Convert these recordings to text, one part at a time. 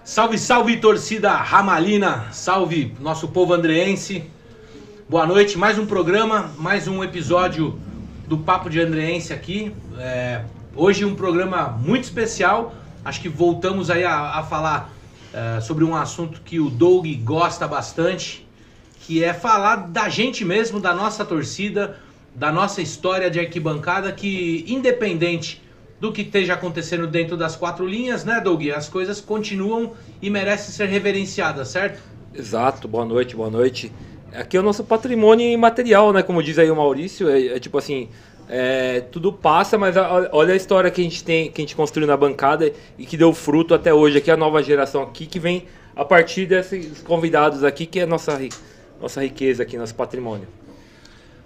Salve, salve, torcida ramalina, salve nosso povo andreense. Boa noite, mais um programa, mais um episódio do Papo de Andreense aqui. Hoje um programa muito especial, acho que voltamos aí a falar sobre um assunto que o Doug gosta bastante, que é falar da gente mesmo, da nossa torcida, da nossa história de arquibancada, que independente do que esteja acontecendo dentro das quatro linhas, né, Doug? As coisas continuam e merecem ser reverenciadas, certo? Exato, boa noite, boa noite. Aqui é o nosso patrimônio imaterial, né? Como diz aí o Maurício, tipo assim, tudo passa, mas olha a história que a gente tem, que a gente construiu na bancada e que deu fruto até hoje. Aqui é a nova geração aqui que vem a partir desses convidados aqui, que é nossa riqueza aqui, nosso patrimônio.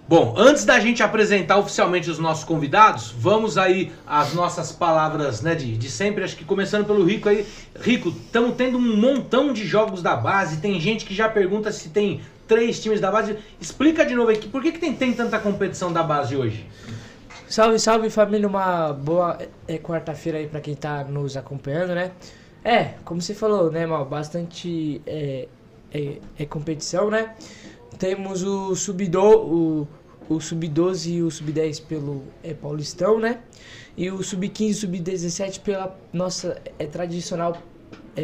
Bom, antes da gente apresentar oficialmente os nossos convidados, vamos aí às nossas palavras, né, de sempre, acho que começando pelo Rico aí. Rico, estamos tendo um montão de jogos da base, tem gente que já pergunta se tem 3 times da base. Explica de novo aí, por que tem tanta competição da base hoje? Salve, salve família, uma boa quarta-feira aí pra quem tá nos acompanhando, né? Como você falou, né, Mal, bastante competição, né? Temos o Sub-12 e o Sub-10 pelo Paulistão, né? E o Sub-15 e Sub-17 pela nossa tradicional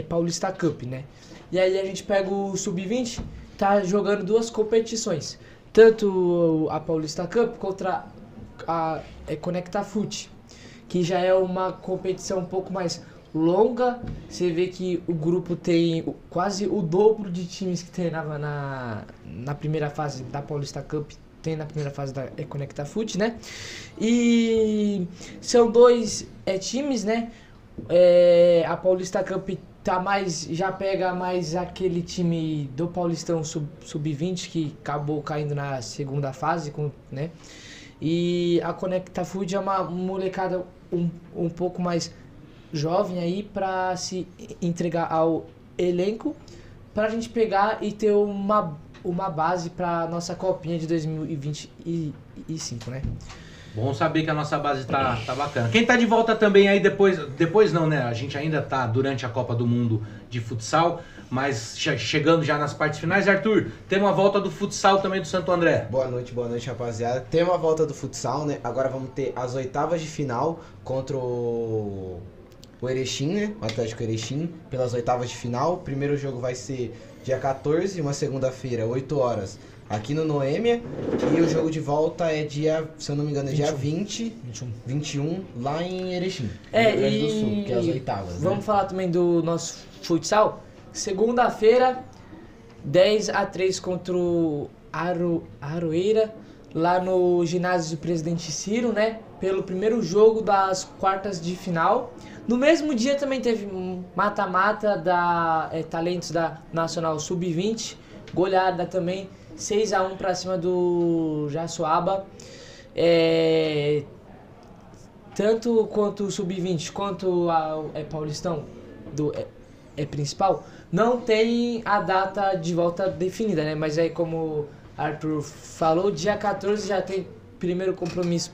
Paulista Cup, né? E aí a gente pega o Sub-20, tá jogando 2 competições. Tanto a Paulista Cup contra a Conecta Foot, que já é uma competição um pouco mais longa. Você vê que o grupo tem quase o dobro de times que treinava na primeira fase da Paulista Cup, tem na primeira fase da Conecta Foot, né? E são 2 times, né? A Paulista Cup já pega mais aquele time do Paulistão Sub-20 que acabou caindo na segunda fase, né? E a Conecta Foot é uma molecada um pouco mais jovem aí para se entregar ao elenco, para a gente pegar e ter uma base para nossa copinha de 2025, né? Bom saber que a nossa base tá bacana. Quem tá de volta também aí depois não, né? A gente ainda tá durante a Copa do Mundo de futsal, mas chegando já nas partes finais. Arthur, tem uma volta do futsal também do Santo André. Boa noite, rapaziada. Tem uma volta do futsal, né? Agora vamos ter as oitavas de final contra o Erechim, né? O Atlético Erechim, pelas oitavas de final. O primeiro jogo vai ser dia 14, uma segunda-feira, 8 horas, aqui no Noêmia. E o jogo de volta é dia, se eu não me engano, é dia 21, lá em Erechim, no Rio Grande do Sul, que é as oitavas. Vamos falar também do nosso futsal. Segunda-feira, 10-3 contra o Aroeira, lá no ginásio do Presidente Ciro, né? Pelo primeiro jogo das quartas de final. No mesmo dia também teve mata-mata da Talentos da Nacional Sub-20, goleada também 6-1 para cima do Jaçoaba. Tanto quanto o Sub-20 quanto a Paulistão do principal, não tem a data de volta definida, né? Mas aí, como Arthur falou, dia 14 já tem primeiro compromisso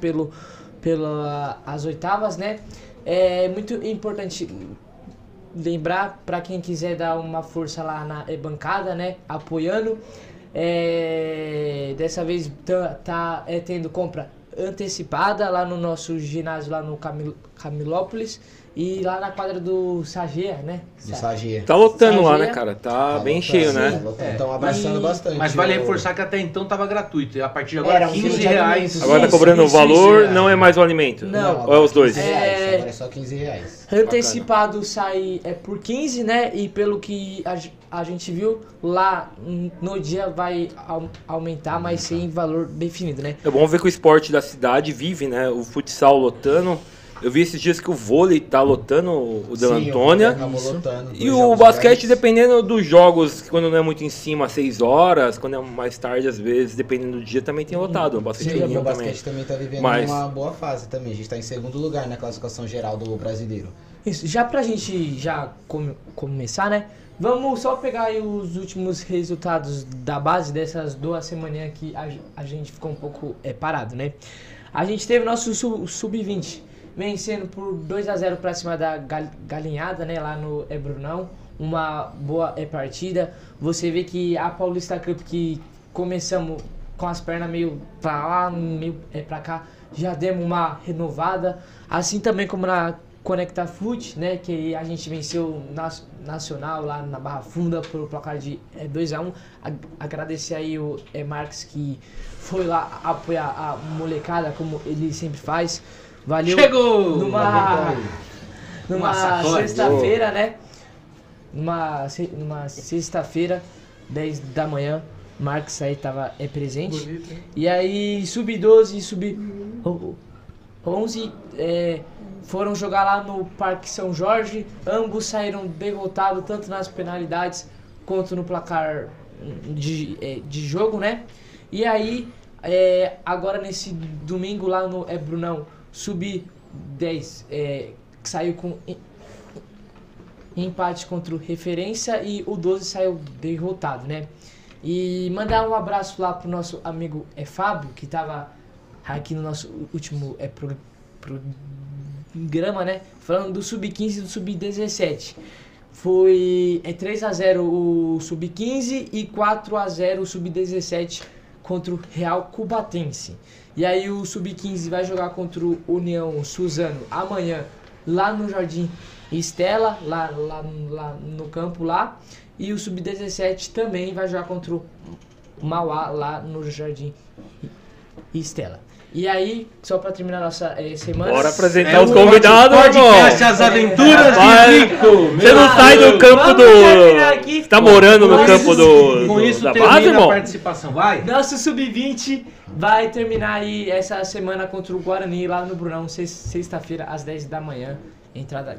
pelas oitavas, né? É muito importante lembrar para quem quiser dar uma força lá na bancada, né? Apoiando. Dessa vez tá tendo compra antecipada lá no nosso ginásio, lá no Camilópolis. E lá na quadra do Sagea, né? Do Sagea. Tá lotando lá, né, cara? Tá bem lotando, cheio, né? Estão abraçando bastante. Mas vale reforçar que até então tava gratuito. E a partir de agora, R$15. Agora tá cobrando o valor, não é mais o alimento? Não. Ou é os dois? Agora é só R$15. Antecipado sai por 15, né? E pelo que a gente viu, lá no dia vai aumentar, mas sem valor definido, né? É bom ver que o esporte da cidade vive, né? O futsal lotando. Eu vi esses dias que o vôlei tá lotando o Del Antônia. E o basquete, dependendo dos jogos, quando não é muito em cima, 6 horas, quando é mais tarde, às vezes, dependendo do dia, também tem lotado. O basquete também tá vivendo uma boa fase também. A gente tá em segundo lugar na classificação geral do brasileiro. Isso, já pra gente começar, né? Vamos só pegar aí os últimos resultados da base dessas 2 semaninhas que a gente ficou um pouco parado, né? A gente teve nosso Sub-20. vencendo por 2-0 pra cima da Galinhada, né, lá no Brunão. Uma boa partida. Você vê que a Paulista Cup, que começamos com as pernas meio pra lá, meio pra cá, já demos uma renovada. Assim também como na Conecta Foot, né, que a gente venceu Nacional lá na Barra Funda por placar de 2-1. Agradecer aí o Marques, que foi lá apoiar a molecada como ele sempre faz. Valeu. Chegou! Numa sexta-feira, né? Numa sexta-feira, 10 da manhã, Marques aí tava presente. Bonito, hein? E aí, sub-12 e sub-11 foram jogar lá no Parque São Jorge. Ambos saíram derrotados, tanto nas penalidades quanto no placar de jogo, né? E aí, agora nesse domingo lá no Brunão, sub-10, que saiu com empate contra o Referência e o 12 saiu derrotado, né? E mandar um abraço lá pro nosso amigo Fábio, que tava aqui no nosso último programa, né? Falando do Sub-15 e do Sub-17. Foi 3-0 o Sub-15 e 4-0 o Sub-17 contra o Real Cubatense. E aí o Sub-15 vai jogar contra o União Suzano amanhã lá no Jardim Estela, lá no campo lá. E o Sub-17 também vai jogar contra o Mauá lá no Jardim Estela. E aí, só pra terminar a nossa semana... Bora apresentar os convidados, irmão! As aventuras de Rico! Você não sai do campo do... Aqui. Você tá morando no campo Com isso da termina base, a irmão? participação, vai! Nosso Sub-20 vai terminar aí essa semana contra o Guarani lá no Brunão, sexta-feira, às 10 da manhã. Entrada...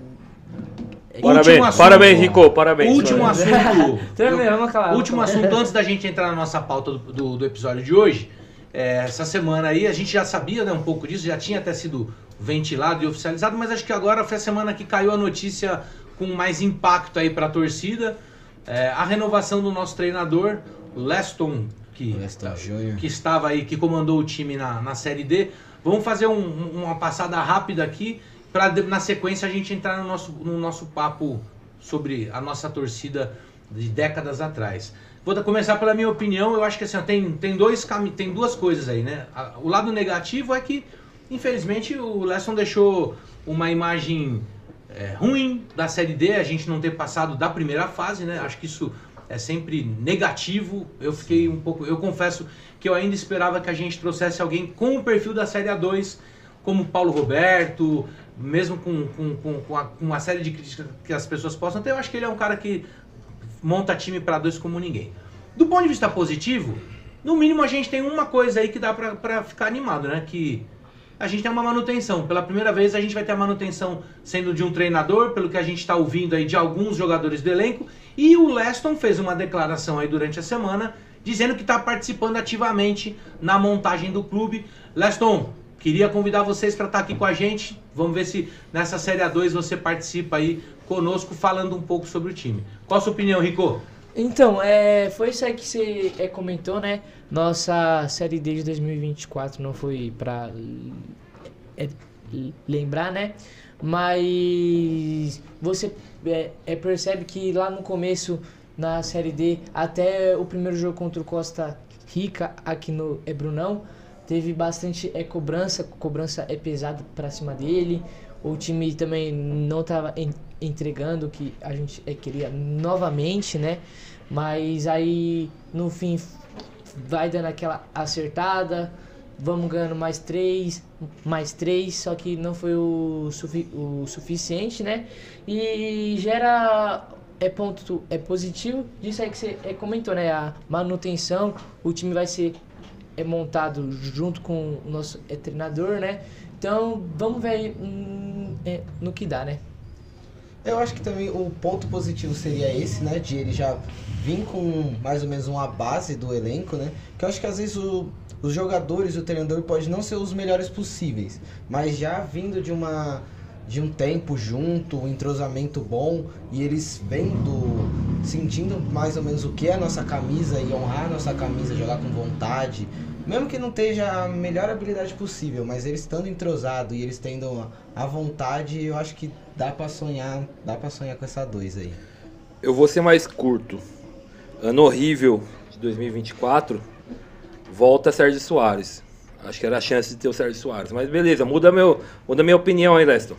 Parabéns, Rico, parabéns. Último assunto. Vamos acabar. Último assunto antes da gente entrar na nossa pauta do episódio de hoje. Essa semana aí a gente já sabia, né, um pouco disso, já tinha até sido ventilado e oficializado, mas acho que agora foi a semana que caiu a notícia com mais impacto aí para a torcida. A renovação do nosso treinador, o Leston, que estava aí, que comandou o time na Série D. Vamos fazer uma passada rápida aqui, para na sequência a gente entrar no nosso papo sobre a nossa torcida de décadas atrás. Vou começar pela minha opinião. Eu acho que assim, tem duas coisas aí, né? O lado negativo é que, infelizmente, o Leston deixou uma imagem ruim da Série D, a gente não ter passado da primeira fase, né? Acho que isso é sempre negativo. Eu fiquei um pouco... Eu confesso que eu ainda esperava que a gente trouxesse alguém com o perfil da Série A2, como Paulo Roberto, mesmo com uma série de críticas que as pessoas possam ter. Eu acho que ele é um cara que monta time para dois como ninguém. Do ponto de vista positivo, no mínimo a gente tem uma coisa aí que dá pra ficar animado, né? Que a gente tem uma manutenção. Pela primeira vez a gente vai ter a manutenção sendo de um treinador, pelo que a gente está ouvindo aí de alguns jogadores do elenco. E o Leston fez uma declaração aí durante a semana, dizendo que está participando ativamente na montagem do clube. Leston, queria convidar vocês para estar aqui com a gente. Vamos ver se nessa Série A2 você participa aí conosco, falando um pouco sobre o time. Qual a sua opinião, Rico? Então, foi isso aí que você comentou, né? Nossa Série D de 2024 não foi pra lembrar, né? Mas você percebe que lá no começo, na Série D, até o primeiro jogo contra o Costa Rica, aqui no Brunão, teve bastante cobrança pesada pra cima dele. O time também não estava entregando o que a gente queria novamente, né? Mas aí no fim vai dando aquela acertada, vamos ganhando mais três, só que não foi o suficiente, né? E gera ponto positivo disso aí que você comentou, né? A manutenção, o time vai ser montado junto com o nosso treinador, né? Então, vamos ver no que dá, né? Eu acho que também o ponto positivo seria esse, né? De ele já vir com mais ou menos uma base do elenco, né? Que eu acho que às vezes os jogadores e o treinador pode não ser os melhores possíveis, mas já vindo de um tempo junto, um entrosamento bom, e eles sentindo mais ou menos o que é a nossa camisa e honrar a nossa camisa, jogar com vontade, mesmo que não esteja a melhor habilidade possível, mas eles estando entrosados e eles tendo a vontade, eu acho que dá pra sonhar com essa 2 aí. Eu vou ser mais curto. Ano horrível de 2024, volta Sérgio Soares. Acho que era a chance de ter o Sérgio Soares. Mas beleza, muda minha opinião aí, Leston.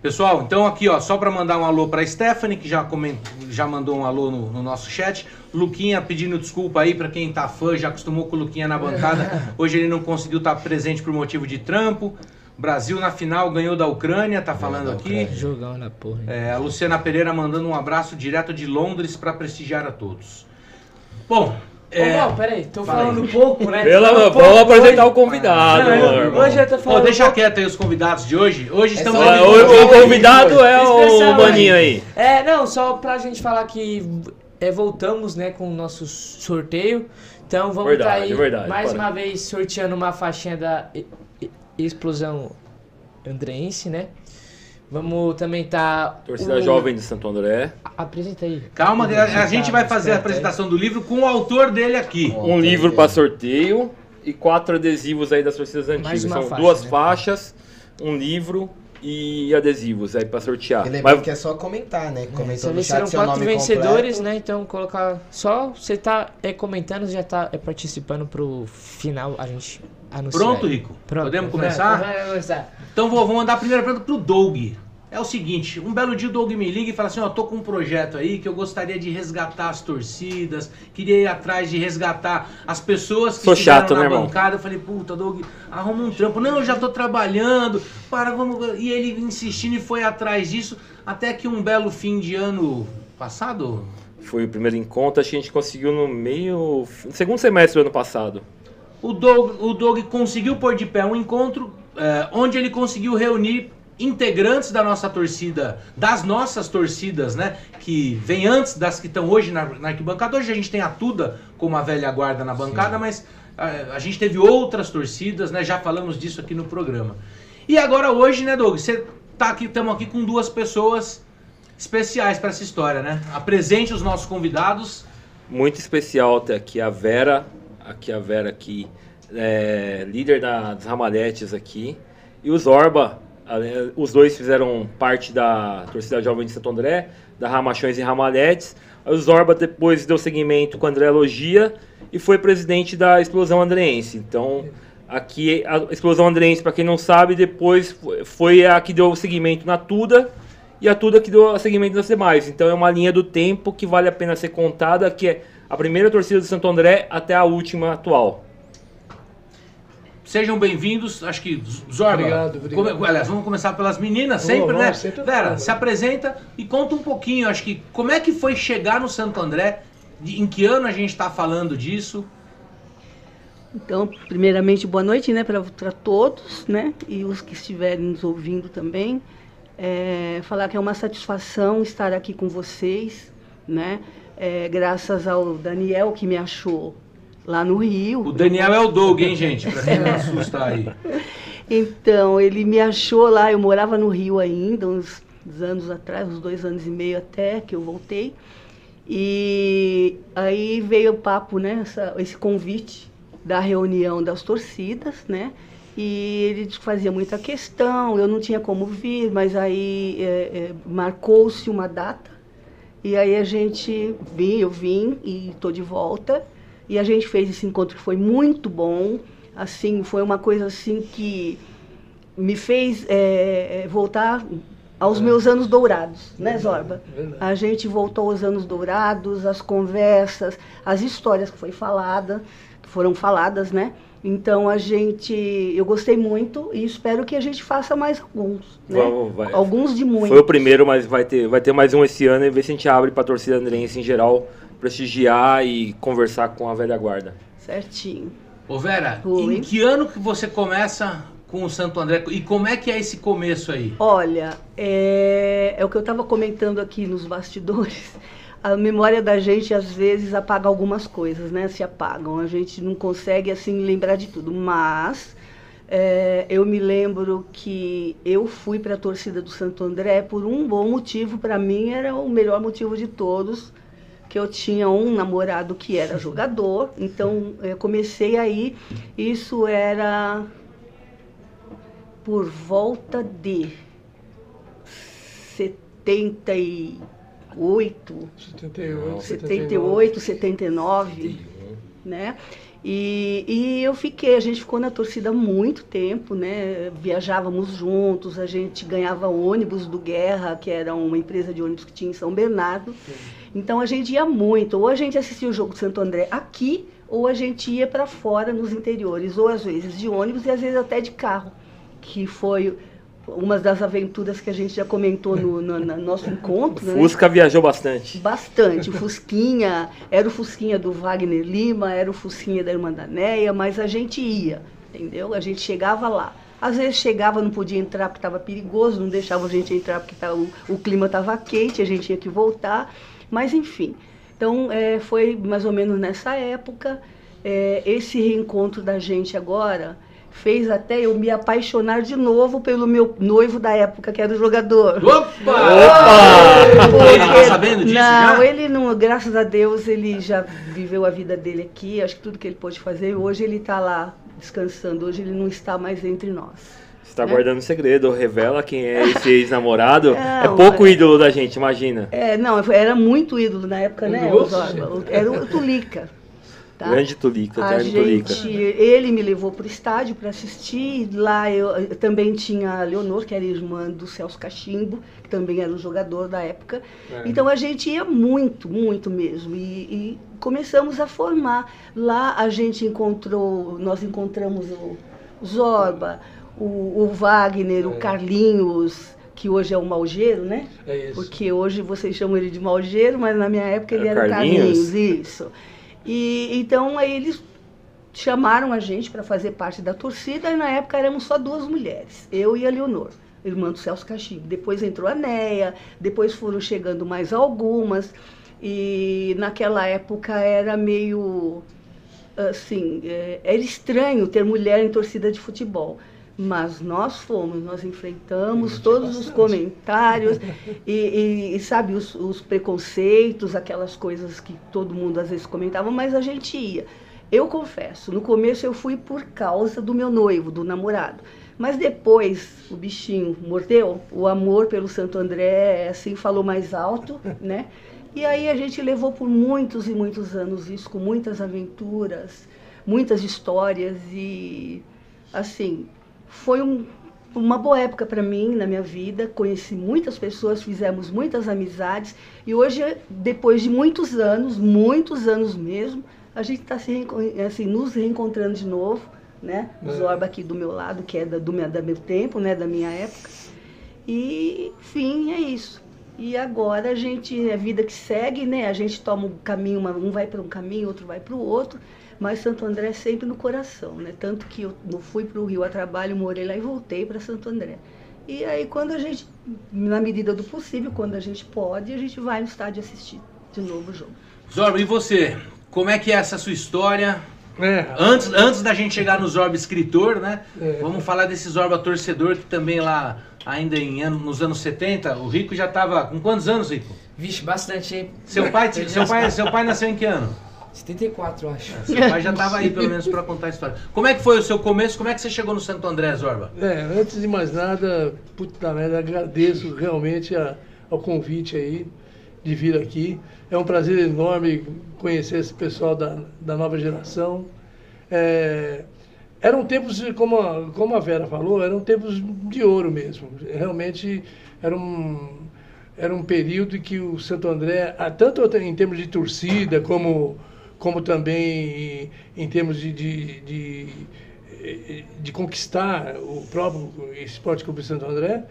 Pessoal, então aqui ó, só para mandar um alô para Stephanie, que já mandou um alô no nosso chat. Luquinha pedindo desculpa aí para quem tá fã, já acostumou com o Luquinha na bancada. Hoje ele não conseguiu estar presente por motivo de trampo. Brasil na final ganhou da Ucrânia, tá falando aqui. Jogão na porra. A Luciana Pereira mandando um abraço direto de Londres para prestigiar a todos. Bom, Não, peraí, tô falando pouco, né? Vamos apresentar o convidado. Hoje eu tô falando deixa quieto aí os convidados de hoje. Hoje estamos... O convidado é o maninho aí. Não, só pra gente falar que voltamos, né, com o nosso sorteio. Então vamos estar aí mais uma vez sorteando uma faixinha da Explosão Andreense, né? Vamos também estar... Torcida Jovem de Santo André. Apresenta aí. Calma, a gente vai fazer a apresentação do livro com o autor dele aqui. Um livro para sorteio e 4 adesivos aí das torcidas antigas. São faixa, 2 né? faixas, um livro e adesivos aí para sortear. E lembrando que é só comentar, né? Comentou no chat seu nome 4 vencedores, completo. né? Então colocar... Só você tá comentando, já tá participando pro final, a gente anunciar. Pronto, Rico? Pronto. Podemos começar? Vamos começar. Então vou mandar a primeira pergunta pro Doug. É o seguinte, um belo dia o Doug me liga e fala assim, ó, tô com um projeto aí que eu gostaria de resgatar as torcidas, queria ir atrás de resgatar as pessoas que estiveram na bancada. Eu falei, puta, Doug, arruma um trampo. Não, eu já tô trabalhando, vamos... E ele insistindo e foi atrás disso, até que um belo fim de ano passado... Foi o primeiro encontro, acho que a gente conseguiu no segundo semestre do ano passado. O Doug conseguiu pôr de pé um encontro onde ele conseguiu reunir integrantes da nossa torcida, das nossas torcidas, né, que vem antes das que estão hoje na arquibancada. Hoje a gente tem a Tuda como a velha guarda na bancada, sim, mas a gente teve outras torcidas, né, já falamos disso aqui no programa. E agora hoje, né, Doug, você tá aqui, estamos aqui com 2 pessoas especiais para essa história, né? Apresente os nossos convidados. Muito especial ter aqui a Vera, líder das Ramaletes aqui, e o Zorba. Os dois fizeram parte da torcida jovem de Santo André, da Ramachões e Ramaletes. O Zorba depois deu seguimento com a André Logia e foi presidente da Explosão Andreense. Então, aqui a Explosão Andreense, para quem não sabe, depois foi a que deu seguimento na Tuda e a Tuda que deu seguimento nas demais. Então, é uma linha do tempo que vale a pena ser contada, que é a primeira torcida de Santo André até a última atual. Sejam bem-vindos, acho que Zorba. Obrigado. Aliás, vamos começar pelas meninas, sempre, né? Vera, se apresenta e conta um pouquinho, acho que, como é que foi chegar no Santo André, em que ano a gente está falando disso? Então, primeiramente, boa noite, né, para todos, né, e os que estiverem nos ouvindo também. Falar que é uma satisfação estar aqui com vocês, né, graças ao Daniel que me achou lá no Rio. O Daniel é o Doug, hein, gente? Pra quem não assusta aí. Então, ele me achou lá, eu morava no Rio ainda, uns anos atrás, uns 2 anos e meio até que eu voltei. E aí veio o papo, né, esse convite da reunião das torcidas, né? E ele fazia muita questão, eu não tinha como vir, mas aí marcou-se uma data. E aí eu vim e estou de volta. E a gente fez esse encontro que foi muito bom, assim, foi uma coisa assim que me fez voltar aos meus anos dourados, né, Zorba? A gente voltou aos anos dourados, as conversas, as histórias que foram faladas, né? Então eu gostei muito e espero que a gente faça mais alguns, né? Alguns de muitos. Foi o primeiro, mas vai ter mais um esse ano e ver se a gente abre para a torcida andreense em geral, prestigiar e conversar com a velha guarda. Certinho. Ô Vera, em que ano que você começa com o Santo André e como é que é esse começo aí? Olha, é o que eu estava comentando aqui nos bastidores. A memória da gente às vezes apaga algumas coisas, né? Se apagam, a gente não consegue assim lembrar de tudo, mas eu me lembro que eu fui para a torcida do Santo André por um bom motivo, para mim era o melhor motivo de todos. que eu tinha um namorado que era jogador, então eu comecei aí, isso era por volta de 78, 79, né? E a gente ficou na torcida há muito tempo, né? Viajávamos juntos, a gente ganhava ônibus do Guerra, que era uma empresa de ônibus que tinha em São Bernardo. Então a gente ia muito, ou a gente assistia o jogo de Santo André aqui, ou a gente ia para fora nos interiores, ou às vezes de ônibus e às vezes até de carro, que foi uma das aventuras que a gente já comentou no nosso encontro. Fusca, né? Viajou bastante. Bastante. O Fusquinha, era o Fusquinha do Wagner Lima, era o Fusquinha da Irmã Danéia, mas a gente ia, entendeu? A gente chegava lá. Às vezes chegava, não podia entrar porque estava perigoso, não deixava a gente entrar porque o clima estava quente, a gente tinha que voltar, mas enfim. Então, foi mais ou menos nessa época, esse reencontro da gente agora fez até eu me apaixonar de novo pelo meu noivo da época, que era o jogador. Opa! Ele tá sabendo disso não, já? Ele não, graças a Deus, ele já viveu a vida dele aqui, acho que tudo que ele pôde fazer, hoje ele está lá descansando, hoje ele não está mais entre nós. Você está guardando um segredo, revela quem é esse ex-namorado. É pouco ídolo da gente, imagina. Não, era muito ídolo na época, né? Era o Tulica. Tá? Grande Tulica, grande Tulica. Ele me levou para o estádio para assistir. Lá eu também tinha a Leonor, que era irmã do Celso Cachimbo, que também era um jogador da época. Então a gente ia muito, muito mesmo. E começamos a formar. Lá a gente nós encontramos o Zorba, o Wagner, o Carlinhos, que hoje é o Malgeiro, né? É isso. Porque hoje vocês chamam ele de Malgeiro, mas na minha época ele era o Carlinhos, isso. E então aí eles chamaram a gente para fazer parte da torcida e na época éramos só 2 mulheres, eu e a Leonor, irmã do Celso Cachimbo. Depois entrou a Neia, depois foram chegando mais algumas e naquela época era meio assim, era estranho ter mulher em torcida de futebol. Mas nós enfrentamos todos os comentários e sabe, os preconceitos, aquelas coisas que todo mundo às vezes comentava, mas a gente ia. Eu confesso, no começo eu fui por causa do meu noivo, do namorado. Mas depois o bichinho mordeu, o amor pelo Santo André assim falou mais alto, né? E aí a gente levou por muitos e muitos anos isso, com muitas aventuras, muitas histórias e assim... Foi uma boa época para mim, na minha vida. Conheci muitas pessoas, fizemos muitas amizades. E hoje, depois de muitos anos mesmo, a gente está assim, nos reencontrando de novo, né? O Zorba aqui do meu lado, que é do meu tempo, né? Da minha época. E, enfim, é isso. E agora a vida que segue, né? A gente toma um caminho, um vai para um caminho, outro vai para o outro. Mas Santo André sempre no coração, né? Tanto que eu fui para o Rio a trabalho, morei lá e voltei para Santo André. E aí quando a gente, na medida do possível, quando a gente pode, a gente vai no estádio assistir de novo o jogo. Zorba, e você? Como é que é essa sua história? Antes da gente chegar no Zorba escritor, né? Vamos falar desse Zorba torcedor que também lá, ainda nos anos 70, o Rico já estava... Com quantos anos, Rico? Vixe, bastante, hein? Seu pai nasceu em que ano? 74, eu acho. Seu pai já estava aí, pelo menos, para contar a história. Como é que foi o seu começo? Como é que você chegou no Santo André, Zorba? Antes de mais nada, puta merda, agradeço realmente ao convite aí de vir aqui. É um prazer enorme conhecer esse pessoal da nova geração. Eram tempos, como a Vera falou, eram tempos de ouro mesmo. Realmente era um período em que o Santo André, tanto em termos de torcida, como também em termos de conquistar o próprio Esporte Clube Santo André,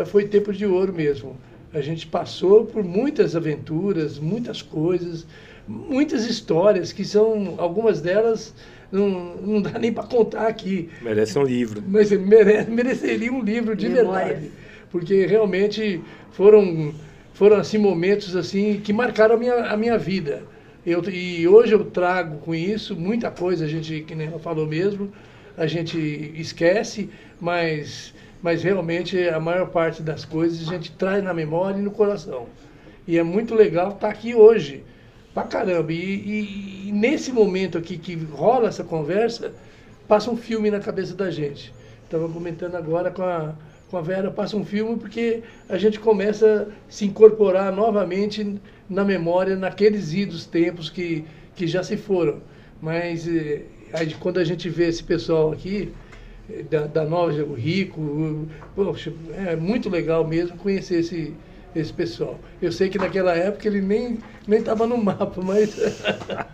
foi tempo de ouro mesmo. A gente passou por muitas aventuras, muitas coisas, muitas histórias, que são, algumas delas, não dá nem para contar aqui. Merece um livro. Mas mereceria um livro de verdade. Porque realmente foram assim, momentos assim, que marcaram a minha vida. E hoje eu trago com isso muita coisa, a gente, que nem ela falou mesmo, a gente esquece, mas realmente a maior parte das coisas a gente traz na memória e no coração. E é muito legal estar aqui hoje, pra caramba. E nesse momento aqui que rola essa conversa, passa um filme na cabeça da gente. Estava comentando agora com a Vera, passa um filme porque a gente começa a se incorporar novamente na memória, naqueles idos tempos que já se foram. Mas aí, quando a gente vê esse pessoal aqui, da Nova, o Rico, poxa, é muito legal mesmo conhecer esse pessoal. Eu sei que naquela época ele nem estava no mapa, mas... A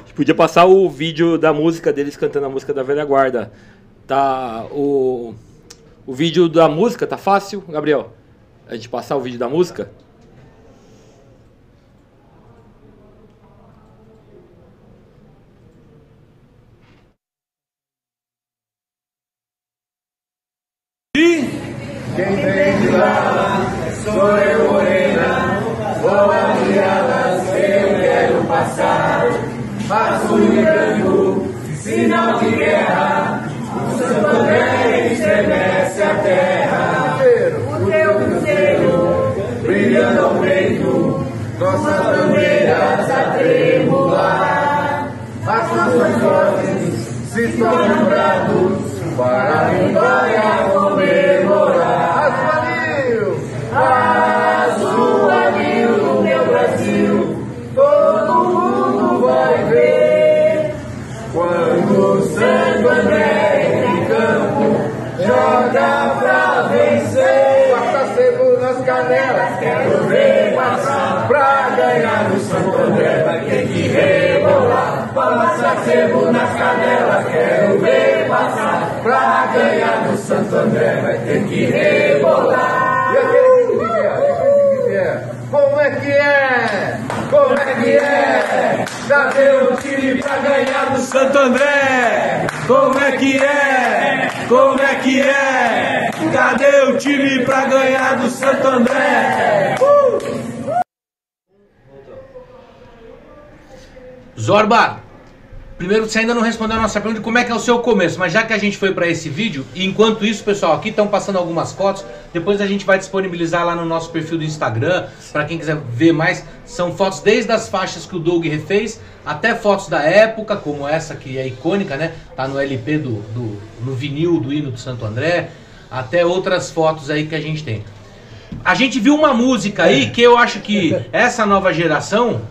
gente podia passar o vídeo da música deles cantando a música da Velha Guarda. Tá, o vídeo da música tá fácil, Gabriel? A gente passar o vídeo da música? Quem vem de lá, sou eu, morena, vou aliadas que eu quero passar. Faço de branco, sinal de guerra, o Santo André estremece a terra. O teu cruzeiro, brilhando ao peito, nossas bandeiras a tremular. As nações fortes se tornam bravos para a vitória comemorar. Azul, anil, meu Brasil, todo mundo vai ver. Quando o Santo André em campo joga pra vencer. Passa sebo nas canelas, quero ver passar. Pra ganhar o Santo André vai ter que rebolar. Passa sebo nas canelas, quero ver passar. Pra ganhar o Santo André vai ter que rebolar. E aquele que vier, como é que é? Como é que é? Cadê o time pra ganhar do Santo André? Como é que é? Como é que é? Cadê o time pra ganhar do Santo André? Zorba, primeiro você ainda não respondeu a nossa pergunta de como é que é o seu começo, mas já que a gente foi para esse vídeo, e enquanto isso, pessoal, aqui estão passando algumas fotos, depois a gente vai disponibilizar lá no nosso perfil do Instagram, para quem quiser ver mais, são fotos desde as faixas que o Doug refez, até fotos da época, como essa que é icônica, né? Tá no LP no vinil do hino do Santo André, até outras fotos aí que a gente tem. A gente viu uma música aí que eu acho que essa nova geração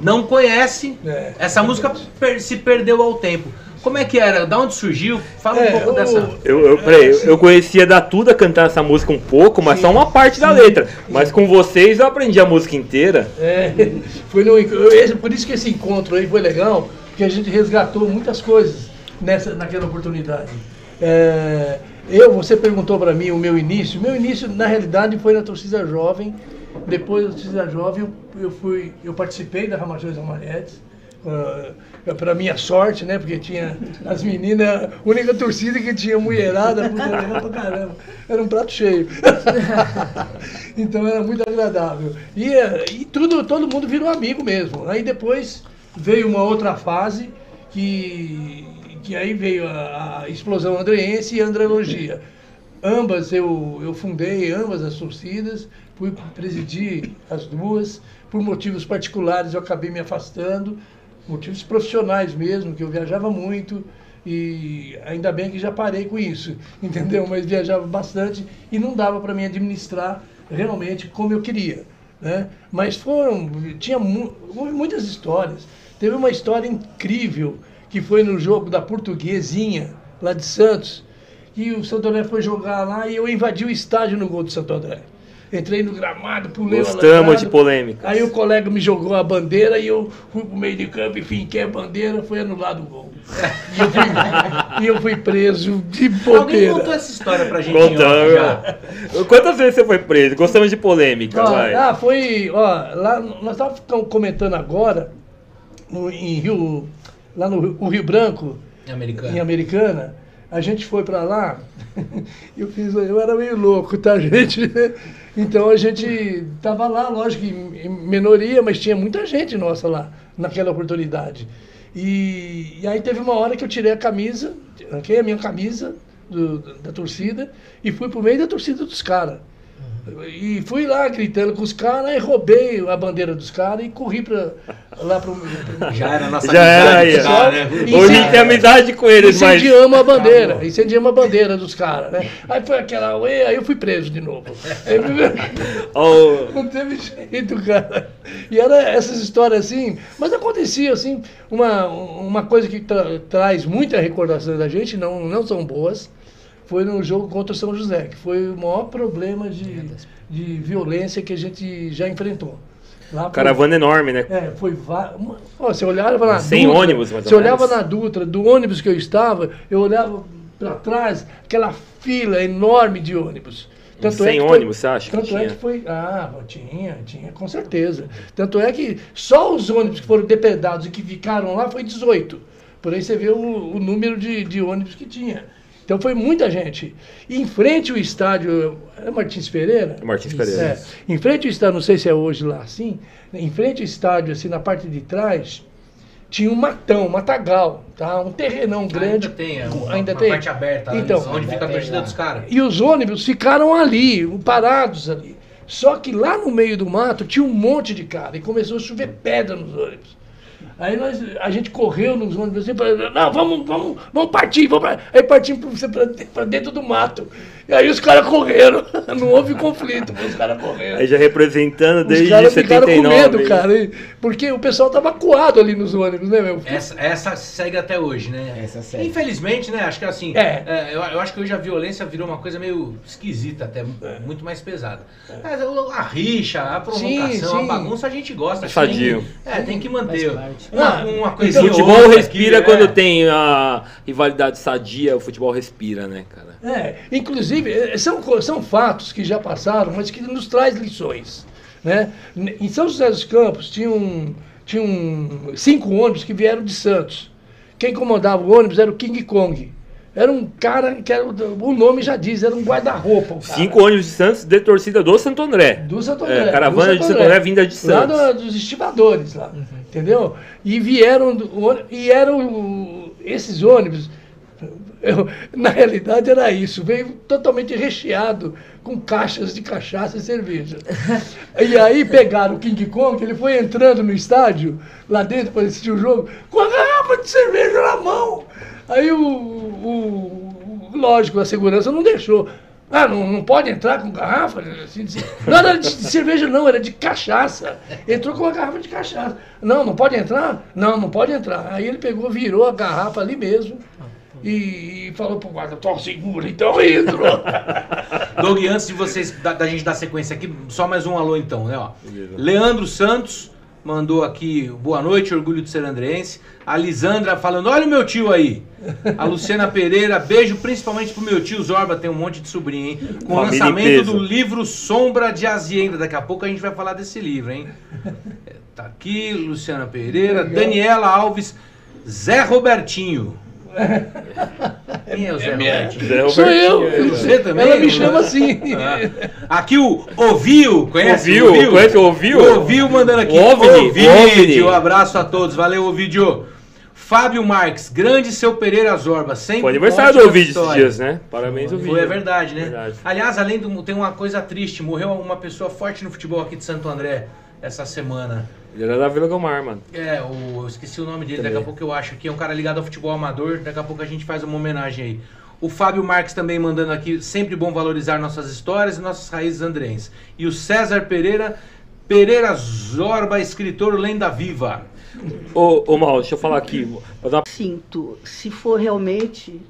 não conhece. Essa música se perdeu ao tempo. Como é que era? Da onde surgiu? Fala um pouco dessa. Eu conhecia da Tuda cantando essa música um pouco, mas só uma parte da letra. Mas com vocês eu aprendi a música inteira. Por isso que esse encontro aí foi legal, porque a gente resgatou muitas coisas naquela oportunidade. Você perguntou para mim o meu início. Meu início, na realidade, foi na torcida jovem. Depois da torcida jovem, eu participei da Ramajões Amaretes. Para minha sorte, né? Porque tinha as meninas, a única torcida que tinha mulherada, legal pra caramba. Era um prato cheio. Então era muito agradável. E todo mundo virou amigo mesmo. Aí depois veio uma outra fase que aí veio a explosão andreense e a andrologia. Ambas eu fundei, ambas as torcidas, fui presidir as duas. Por motivos particulares eu acabei me afastando, motivos profissionais mesmo, que eu viajava muito e ainda bem que já parei com isso, entendeu? Mas viajava bastante e não dava para mim administrar realmente como eu queria, né? Mas tinha muitas histórias. Teve uma história incrível que foi no jogo da Portuguesinha, lá de Santos, e o Santo André foi jogar lá e eu invadi o estádio no gol do Santo André. Entrei no gramado, pulei Gostamos de polêmica. Aí o colega me jogou a bandeira e eu fui pro meio de campo e finquei a bandeira, foi anulado o gol. E eu fui preso de bobeira. Alguém contou essa história pra gente? Quantas vezes você foi preso? Gostamos de polêmica, vai. Lá nós estávamos comentando agora, lá no Rio Branco, em Americana. A gente foi pra lá, eu era meio louco, tá, gente? Então a gente tava lá, lógico, em minoria, mas tinha muita gente nossa lá, naquela oportunidade. E aí teve uma hora que eu tirei a camisa, arranquei a minha camisa da torcida e fui pro meio da torcida dos caras. E fui lá gritando com os caras e roubei a bandeira dos caras e corri lá pro Já era a nossa Já era aí. amizade, né? Hoje a gente tem amizade com eles, mas... Incendiamos a bandeira, incendiamos a bandeira dos caras, né? Aí foi aquela, aí eu fui preso de novo. Aí, Oh, não teve jeito, cara. E era essas histórias assim, mas acontecia assim, uma coisa que traz muita recordação da gente, não são boas, foi no jogo contra o São José, que foi o maior problema de violência que a gente já enfrentou. Lá caravana enorme, né? foi você olhava na Sem Dutra, ônibus, mais ou você olhava menos. na Dutra, do ônibus que eu estava, eu olhava para trás, aquela fila enorme de ônibus. Sem ônibus, você acha que Tanto tinha? é que foi. Tinha, com certeza. Tanto é que só os ônibus que foram depredados e que ficaram lá foi 18. Por aí você vê o número de ônibus que tinha. Então foi muita gente. E em frente ao estádio, é Martins Pereira? Martins Pereira. Em frente ao estádio, não sei se é hoje lá assim, em frente ao estádio, assim, na parte de trás, tinha um matagal, tá? Um terrenão grande. Ainda tem, ainda uma tem. parte aberta, Então, onde fica a torcida dos caras. E os ônibus ficaram ali, parados ali. Só que lá no meio do mato tinha um monte de cara e começou a chover pedra nos ônibus. Aí a gente correu nos ônibus assim, não, vamos partir, aí partimos para dentro do mato. E aí os caras correram, não houve conflito, os caras correram. Aí já representando desde os caras 79. ficaram com medo, cara, porque o pessoal tava acuado ali nos ônibus, né, meu? Essa segue até hoje, né? Essa segue. Infelizmente, né? Acho que assim, eu acho que hoje a violência virou uma coisa meio esquisita, até muito mais pesada. Mas a rixa, a provocação, a bagunça a gente gosta. Sadio. Tem que manter Faz uma O coisinha. futebol outra respira aqui, quando tem a rivalidade sadia, o futebol respira, né, cara? Inclusive, são fatos que já passaram, mas que nos traz lições, né? Em São José dos Campos tinham 5 ônibus que vieram de Santos. Quem comandava o ônibus era o King Kong. Era um cara que o nome já diz, era um guarda-roupa. 5 ônibus de Santos de torcida do Santo André. Do Santo André. Caravana de Santo André vinda de Santos. Lá dos estivadores, lá, entendeu? E eram esses ônibus, na realidade era isso, veio totalmente recheado com caixas de cachaça e cerveja. E aí pegaram o King Kong, ele foi entrando no estádio, lá dentro para assistir o jogo, com a garrafa de cerveja na mão. Aí lógico, a segurança não deixou. Não pode entrar com garrafa? Assim, não era de cerveja não, era de cachaça. Entrou com uma garrafa de cachaça. Não pode entrar? Não pode entrar. Aí ele pegou, virou a garrafa ali mesmo e falou pro guarda, tô seguro, então entrou. Doug, antes de vocês, da gente dar sequência aqui, só mais um alô então, né? Ó. Leandro Santos mandou aqui, boa noite, orgulho de ser andreense. A Lisandra falando, olha o meu tio aí. A Luciana Pereira, beijo principalmente pro meu tio Zorba, tem um monte de sobrinho, hein? Com o lançamento do livro Sombra de Azienda. Daqui a pouco a gente vai falar desse livro, hein? Tá aqui, Luciana Pereira, Daniela Alves, Zé Robertinho. Quem é o Zé Robertinho? Sou eu. Você também? Ela me chama assim. Aqui o Ovil, conhece o Ovil? Conhece o Ovil? O Ovil mandando aqui. Ovídio, um abraço a todos, valeu Ovídio. Fábio Marques, grande seu Pereira Zorba, sempre. Foi aniversário do Ovídio esses dias, né? Parabéns, Ovídio. É verdade, né? Verdade. Aliás, tem uma coisa triste, morreu uma pessoa forte no futebol aqui de Santo André essa semana. Ele era da Vila Gomar, mano. Eu esqueci o nome dele, daqui a pouco eu acho que é um cara ligado ao futebol amador, daqui a pouco a gente faz uma homenagem aí. O Fábio Marques também mandando aqui, sempre bom valorizar nossas histórias e nossas raízes andrenses. E o César Pereira Zorba, escritor Lenda Viva. Ô Mal, deixa eu falar aqui. Sinto, se for realmente,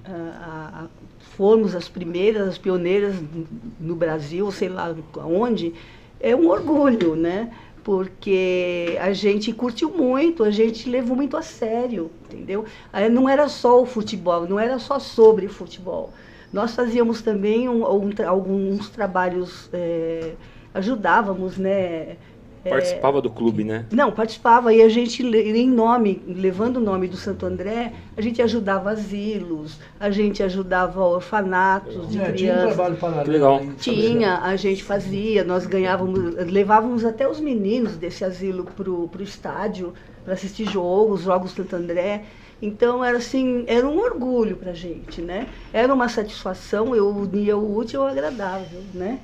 formos as primeiras, as pioneiras no Brasil, sei lá onde, é um orgulho, né? Porque a gente curtiu muito, a gente levou muito a sério, entendeu? Não era só o futebol, não era só sobre futebol. Nós fazíamos também alguns trabalhos, ajudávamos, né? Participava do clube, né? Não, participava, e a gente, levando o nome do Santo André, a gente ajudava asilos, a gente ajudava orfanatos de crianças. Tinha um trabalho paralelo. Legal. A gente fazia, nós levávamos até os meninos desse asilo pro estádio, para assistir jogos do Santo André. Então, era um orgulho pra gente, né? Era uma satisfação, eu unia o útil ao agradável, né?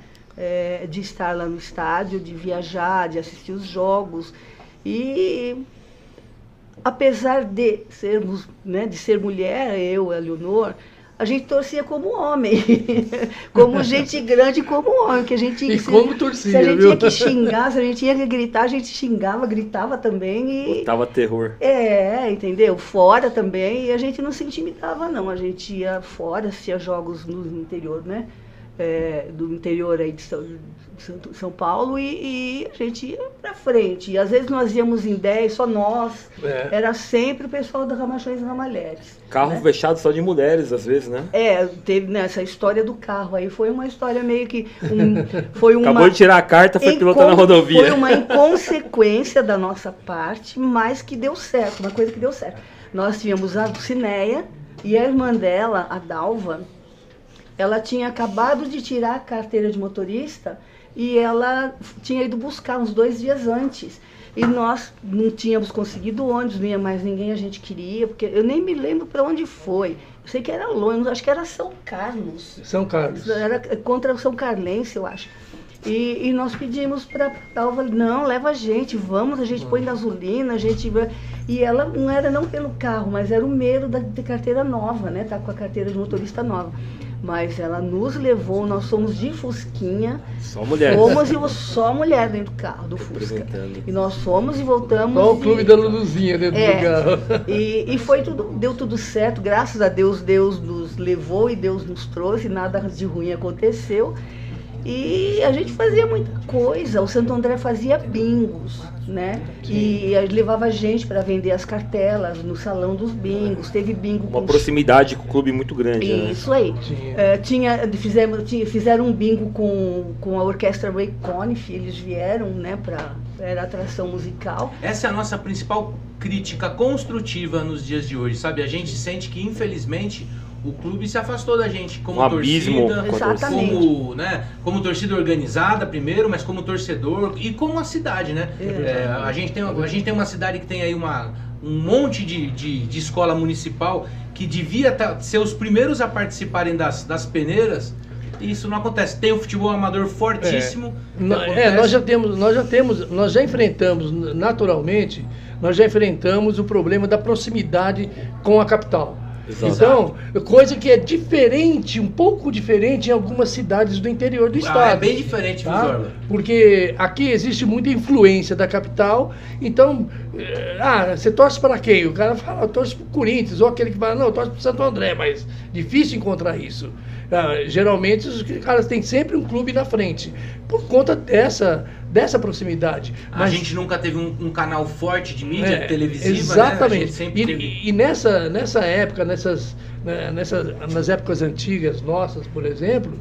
De estar lá no estádio, de viajar, de assistir os jogos. E apesar de sermos, né, de ser mulher, eu, a Leonor, a gente torcia como homem, como gente grande, como homem, que a gente E como torcia, se a gente viu? tinha que xingar, se a gente tinha que gritar, a gente xingava, gritava também e Tava terror. entendeu? Fora também, e a gente não se intimidava não, a gente ia fora, assistia jogos no interior, né? Do interior aí de São Paulo e a gente ia pra frente. E às vezes nós íamos em 10, só nós. Era sempre o pessoal da Ramachões e Ramalhetes. Carro né? fechado só de mulheres, às vezes, né? Teve nessa história do carro aí, foi uma história meio que... foi uma Acabou de tirar a carta, foi pilotar na rodovia. Foi uma inconsequência da nossa parte, mas que deu certo, uma coisa que deu certo. Nós tínhamos a Cineia e a irmã dela, a Dalva, ela tinha acabado de tirar a carteira de motorista e ela tinha ido buscar uns 2 dias antes. E nós não tínhamos conseguido ônibus, não ia mais ninguém, a gente queria, porque eu nem me lembro para onde foi. Eu sei que era longe, acho que era São Carlos. São Carlos. Era contra o São Carlense, eu acho. E nós pedimos para a Dalva, não, leva a gente, vamos, a gente põe gasolina, a gente... E ela não era não pelo carro, mas era o medo de carteira nova, né? Tá com a carteira de motorista nova. Mas ela nos levou, nós somos de Fusquinha. Só mulher. Fomos só mulher dentro do carro, do Fusca. E nós fomos e voltamos. Olha o clube da Luluzinha dentro do carro. E foi tudo, deu tudo certo, graças a Deus, Deus nos levou e Deus nos trouxe, nada de ruim aconteceu. E a gente fazia muita coisa, o Santo André fazia bingos, né? E levava gente para vender as cartelas no salão dos bingos, teve bingo Uma proximidade com o clube muito grande, Isso aí. Fizeram um bingo com a orquestra Ray Conniff, eles vieram, né, era atração musical. Essa é a nossa principal crítica construtiva nos dias de hoje, sabe? A gente sente que, infelizmente, o clube se afastou da gente como torcida, como torcida organizada primeiro, mas como torcedor e como a cidade, né? A gente tem uma cidade que tem aí um monte de escola municipal que devia ser os primeiros a participarem das peneiras. E isso não acontece. Tem o futebol amador fortíssimo. Nós já enfrentamos naturalmente, o problema da proximidade com a capital. Exato. Então, coisa que é diferente, um pouco diferente em algumas cidades do interior do estado. É bem diferente, tá? Zorla. Porque aqui existe muita influência da capital, então, você torce para quem? O cara fala, eu torço para o Corinthians, ou aquele que fala, não, eu torço para o Santo André, mas difícil encontrar isso. Geralmente os caras têm sempre um clube na frente, por conta dessa proximidade. Mas a gente nunca teve um canal forte de mídia televisiva, exatamente. Né? E nessa época, nas épocas antigas nossas, por exemplo,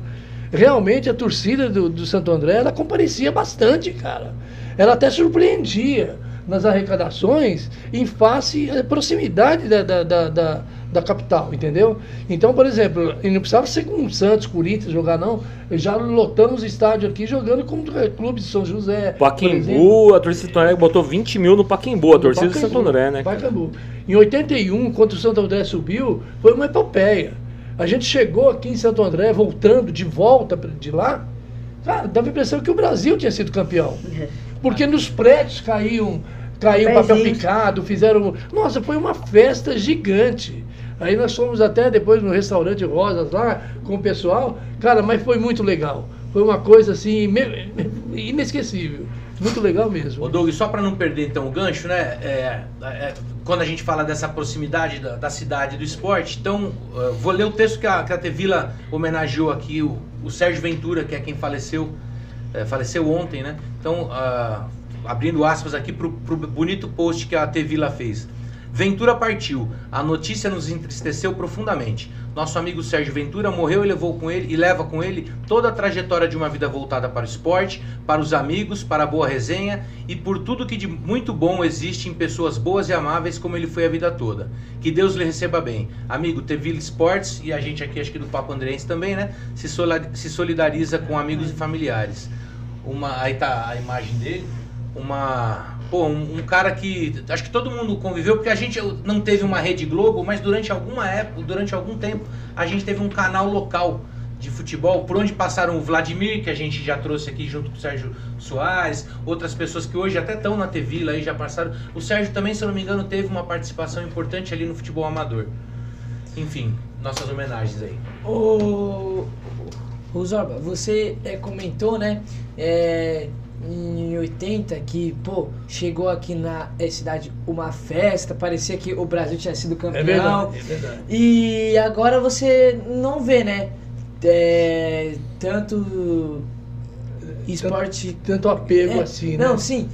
realmente a torcida do Santo André, ela comparecia bastante, cara. Ela até surpreendia nas arrecadações em face à proximidade da capital, entendeu? Então, por exemplo, e não precisava ser com o Santos, Corinthians jogar, não. Já lotamos o estádio aqui jogando como o Clube de São José. Pacaembu, a torcida do Santo André botou 20 mil no Pacaembu, a torcida do Santo André, né? Pacaembu. Em 81, quando o Santo André subiu, foi uma epopeia. A gente chegou aqui em Santo André, voltando de volta de lá, cara, dava a impressão que o Brasil tinha sido campeão. Porque nos prédios caiu papel picado, fizeram... Nossa, foi uma festa gigante. Aí nós fomos até depois no restaurante Rosas lá com o pessoal. Cara, mas foi muito legal. Foi uma coisa assim, inesquecível. Muito legal mesmo. Ô Doug, só para não perder então o gancho, né? Quando a gente fala dessa proximidade da cidade e do esporte, então vou ler o texto que a TV Vila homenageou aqui, o Sérgio Ventura, que é quem faleceu ontem, né? Então, abrindo aspas aqui pro bonito post que a TV Vila fez. Ventura partiu. A notícia nos entristeceu profundamente. Nosso amigo Sérgio Ventura morreu e leva com ele toda a trajetória de uma vida voltada para o esporte, para os amigos, para a boa resenha e por tudo que de muito bom existe em pessoas boas e amáveis como ele foi a vida toda. Que Deus lhe receba bem. Amigo, TV Vila Esportes e a gente aqui, acho que do Papo Andreense também, né? Se solidariza com amigos e familiares. Aí tá a imagem dele. Um cara que acho que todo mundo conviveu, porque a gente não teve uma Rede Globo, mas durante algum tempo a gente teve um canal local de futebol, por onde passaram o Vladimir, que a gente já trouxe aqui junto com o Sérgio Soares, outras pessoas que hoje até estão na TV aí, já passaram. O Sérgio também, se eu não me engano, teve uma participação importante ali no futebol amador. Enfim, nossas homenagens aí. Ô Zorba, você comentou, né, em 80 que, pô, chegou aqui na cidade uma festa, parecia que o Brasil tinha sido campeão. É verdade, é verdade. E agora você não vê, né, tanto esporte... Tanto apego assim, né? Não, sim,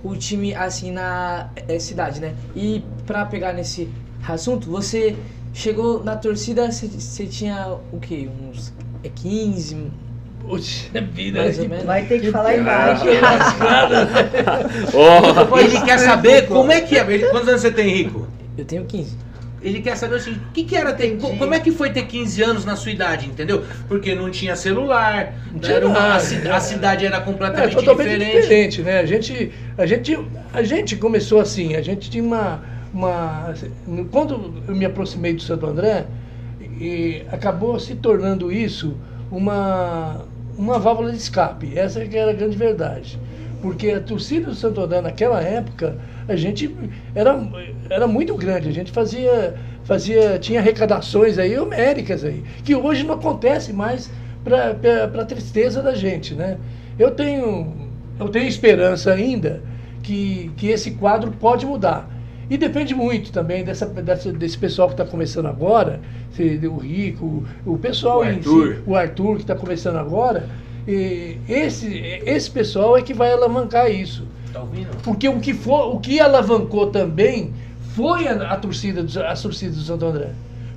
o time assim na cidade, né? E pra pegar nesse assunto, você chegou na torcida, você tinha o quê? Uns 15... Puxa vida, mais ou menos. Vai ter que falar embaixo. Ele quer saber como é que é. Quantos anos você tem, Rico? Eu tenho 15. Ele quer saber assim, o que era ter. Como é que foi ter 15 anos na sua idade, entendeu? Porque não tinha celular, a cidade era completamente diferente, né? A gente começou assim, a gente tinha quando eu me aproximei do Santo André, acabou se tornando isso uma válvula de escape. Essa que era a grande verdade. Porque a torcida do Santo André naquela época, a gente era muito grande. A gente tinha arrecadações aí homéricas aí, que hoje não acontece mais para tristeza da gente, né? Eu tenho esperança ainda que esse quadro pode mudar. E depende muito também desse pessoal que está começando agora, o Rico, o pessoal em si, o Arthur que está começando agora, esse pessoal é que vai alavancar isso. Tá ouvindo? Porque o que alavancou também foi as torcidas do Santo André.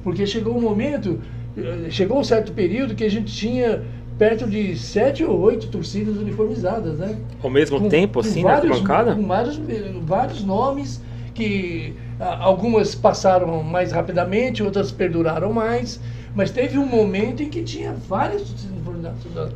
Porque chegou um certo período que a gente tinha perto de 7 ou 8 torcidas uniformizadas, né? Ao mesmo tempo, assim, na bancada? Com vários nomes, que algumas passaram mais rapidamente, outras perduraram mais, mas teve um momento em que tinha várias torcidas uniformizadas.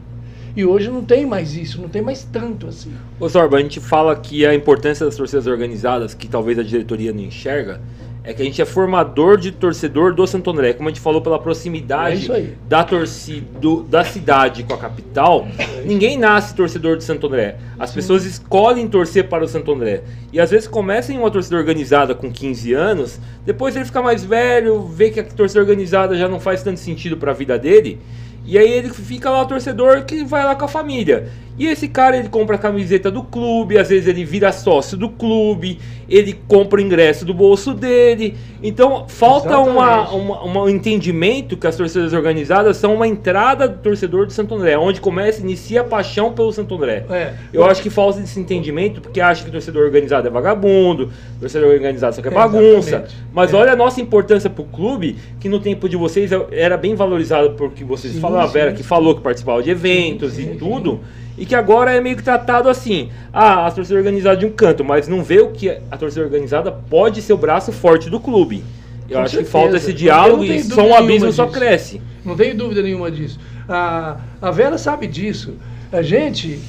E hoje não tem mais isso, não tem mais tanto assim. Ô Zorba, a gente fala que a importância das torcidas organizadas, que talvez a diretoria não enxerga, é que a gente é formador de torcedor do Santo André. Como a gente falou, pela proximidade da torcida da cidade com a capital, ninguém nasce torcedor de Santo André. As pessoas escolhem torcer para o Santo André. E às vezes começa em uma torcida organizada com 15 anos, depois ele fica mais velho, vê que a torcida organizada já não faz tanto sentido para a vida dele, e aí ele fica lá o torcedor que vai lá com a família. E esse cara, ele compra a camiseta do clube, às vezes ele vira sócio do clube, ele compra o ingresso do bolso dele. Então falta um entendimento que as torcidas organizadas são uma entrada do torcedor do Santo André, onde inicia a paixão pelo Santo André. Eu acho que falta esse entendimento, porque acha que o torcedor organizado é vagabundo, o torcedor organizado só quer bagunça. Mas olha a nossa importância pro clube, que no tempo de vocês era bem valorizado, porque vocês falaram, a Vera que falou que participava de eventos e tudo. E que agora é meio que tratado assim, a torcida organizada de um canto, mas não vê o que a torcida organizada pode ser o braço forte do clube. Eu acho que falta esse diálogo e só um abismo só cresce. Não tenho dúvida nenhuma disso. A Vera sabe disso. A gente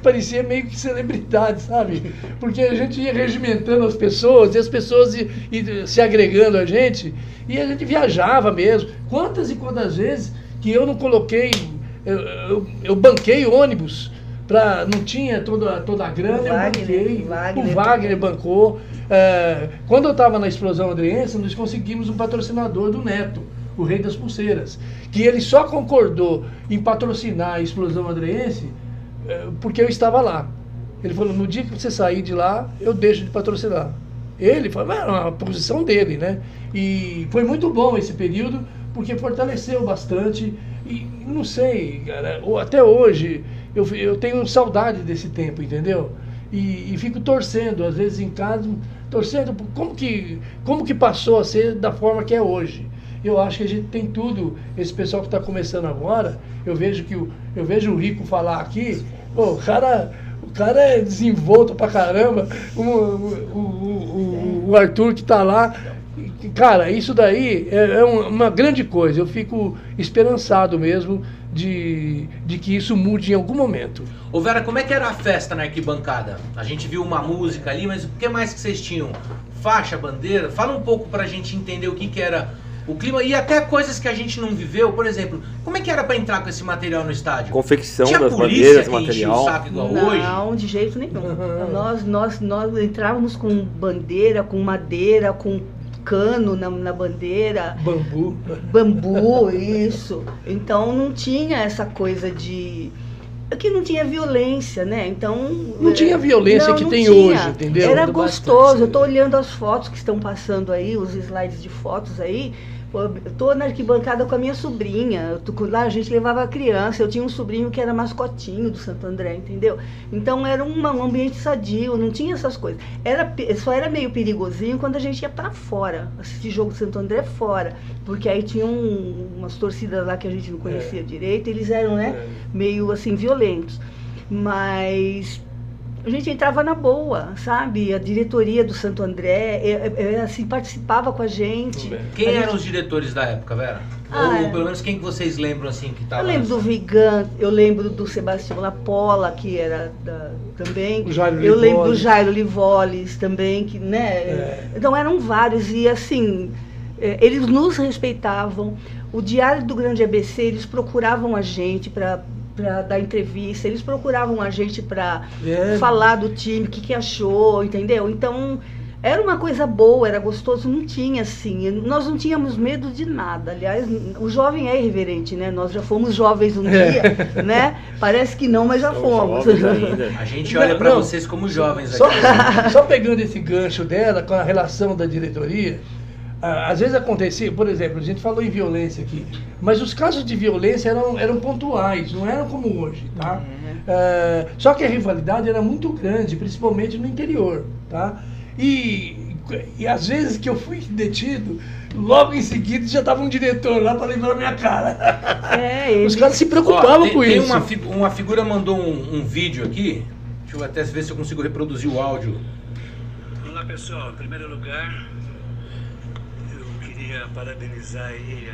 parecia meio que celebridade, sabe? Porque a gente ia regimentando as pessoas e as pessoas iam se agregando a gente, e a gente viajava mesmo. Quantas e quantas vezes que eu não coloquei, eu banquei ônibus, não tinha toda a grana, o Wagner bancou. Quando eu estava na Explosão Andreense, nós conseguimos um patrocinador do Neto, o Rei das Pulseiras, que ele só concordou em patrocinar a Explosão Andreense porque eu estava lá. Ele falou, no dia que você sair de lá, eu deixo de patrocinar. Ele falou, era a posição dele, né? E foi muito bom esse período, porque fortaleceu bastante. E não sei, cara, até hoje eu tenho saudade desse tempo, entendeu? E fico torcendo, às vezes em casa, torcendo por como que passou a ser da forma que é hoje. Eu acho que a gente tem tudo, esse pessoal que está começando agora, eu vejo o Rico falar aqui, pô, o cara é desenvolto pra caramba, o Arthur que está lá, cara, isso daí é uma grande coisa. Eu fico esperançado mesmo de que isso mude em algum momento. Ô Vera, como é que era a festa na arquibancada? A gente viu uma música ali, mas o que mais que vocês tinham? Faixa, bandeira? Fala um pouco pra gente entender o que era o clima e até coisas que a gente não viveu. Por exemplo, como é que era pra entrar com esse material no estádio? Confecção Tinha das polícia bandeiras, que material. enchia o saco igual hoje? Não, de jeito nenhum. Nós entrávamos com bandeira, com madeira, com cano na bandeira. Bambu, isso. Então não tinha essa coisa de... que não tinha violência, né? Então... Não tinha violência que tem hoje, entendeu? Era gostoso. Eu tô olhando as fotos que estão passando aí, os slides de fotos aí. Eu tô na arquibancada com a minha sobrinha. Lá a gente levava a criança. Eu tinha um sobrinho que era mascotinho do Santo André, entendeu? Então era um ambiente sadio, não tinha essas coisas. Só era meio perigosinho quando a gente ia para fora, assistir jogo do Santo André fora. Porque aí tinham umas torcidas lá que a gente não conhecia direito. Eles eram, né, meio assim, violentos. Mas... a gente entrava na boa, sabe? A diretoria do Santo André, assim, participava com a gente. Quem eram os diretores da época, Vera? Ou pelo menos quem que vocês lembram, assim, que tava... Eu lembro do Vigan, eu lembro do Sebastião Lapola, que era também. Eu lembro do Jairo Livoles também, que, né? Então eram vários, e assim, eles nos respeitavam. O Diário do Grande ABC, eles procuravam a gente para dar entrevista, eles procuravam a gente para falar do time, o que achou, entendeu? Então, era uma coisa boa, era gostoso, não tinha assim, nós não tínhamos medo de nada. Aliás, o jovem é irreverente, né? Nós já fomos jovens um dia, né? Parece que não, mas já fomos. A gente olha para vocês como jovens aqui. Só pegando esse gancho dela, com a relação da diretoria, às vezes acontecia, por exemplo, a gente falou em violência aqui, mas os casos de violência eram pontuais, não eram como hoje, tá? Só que a rivalidade era muito grande, principalmente no interior, tá? E às vezes que eu fui detido, logo em seguida já estava um diretor lá para lembrar a minha cara. Os caras se preocupavam com isso. Uma figura mandou um vídeo aqui, deixa eu até ver se eu consigo reproduzir o áudio. Olá pessoal, em primeiro lugar, queria parabenizar aí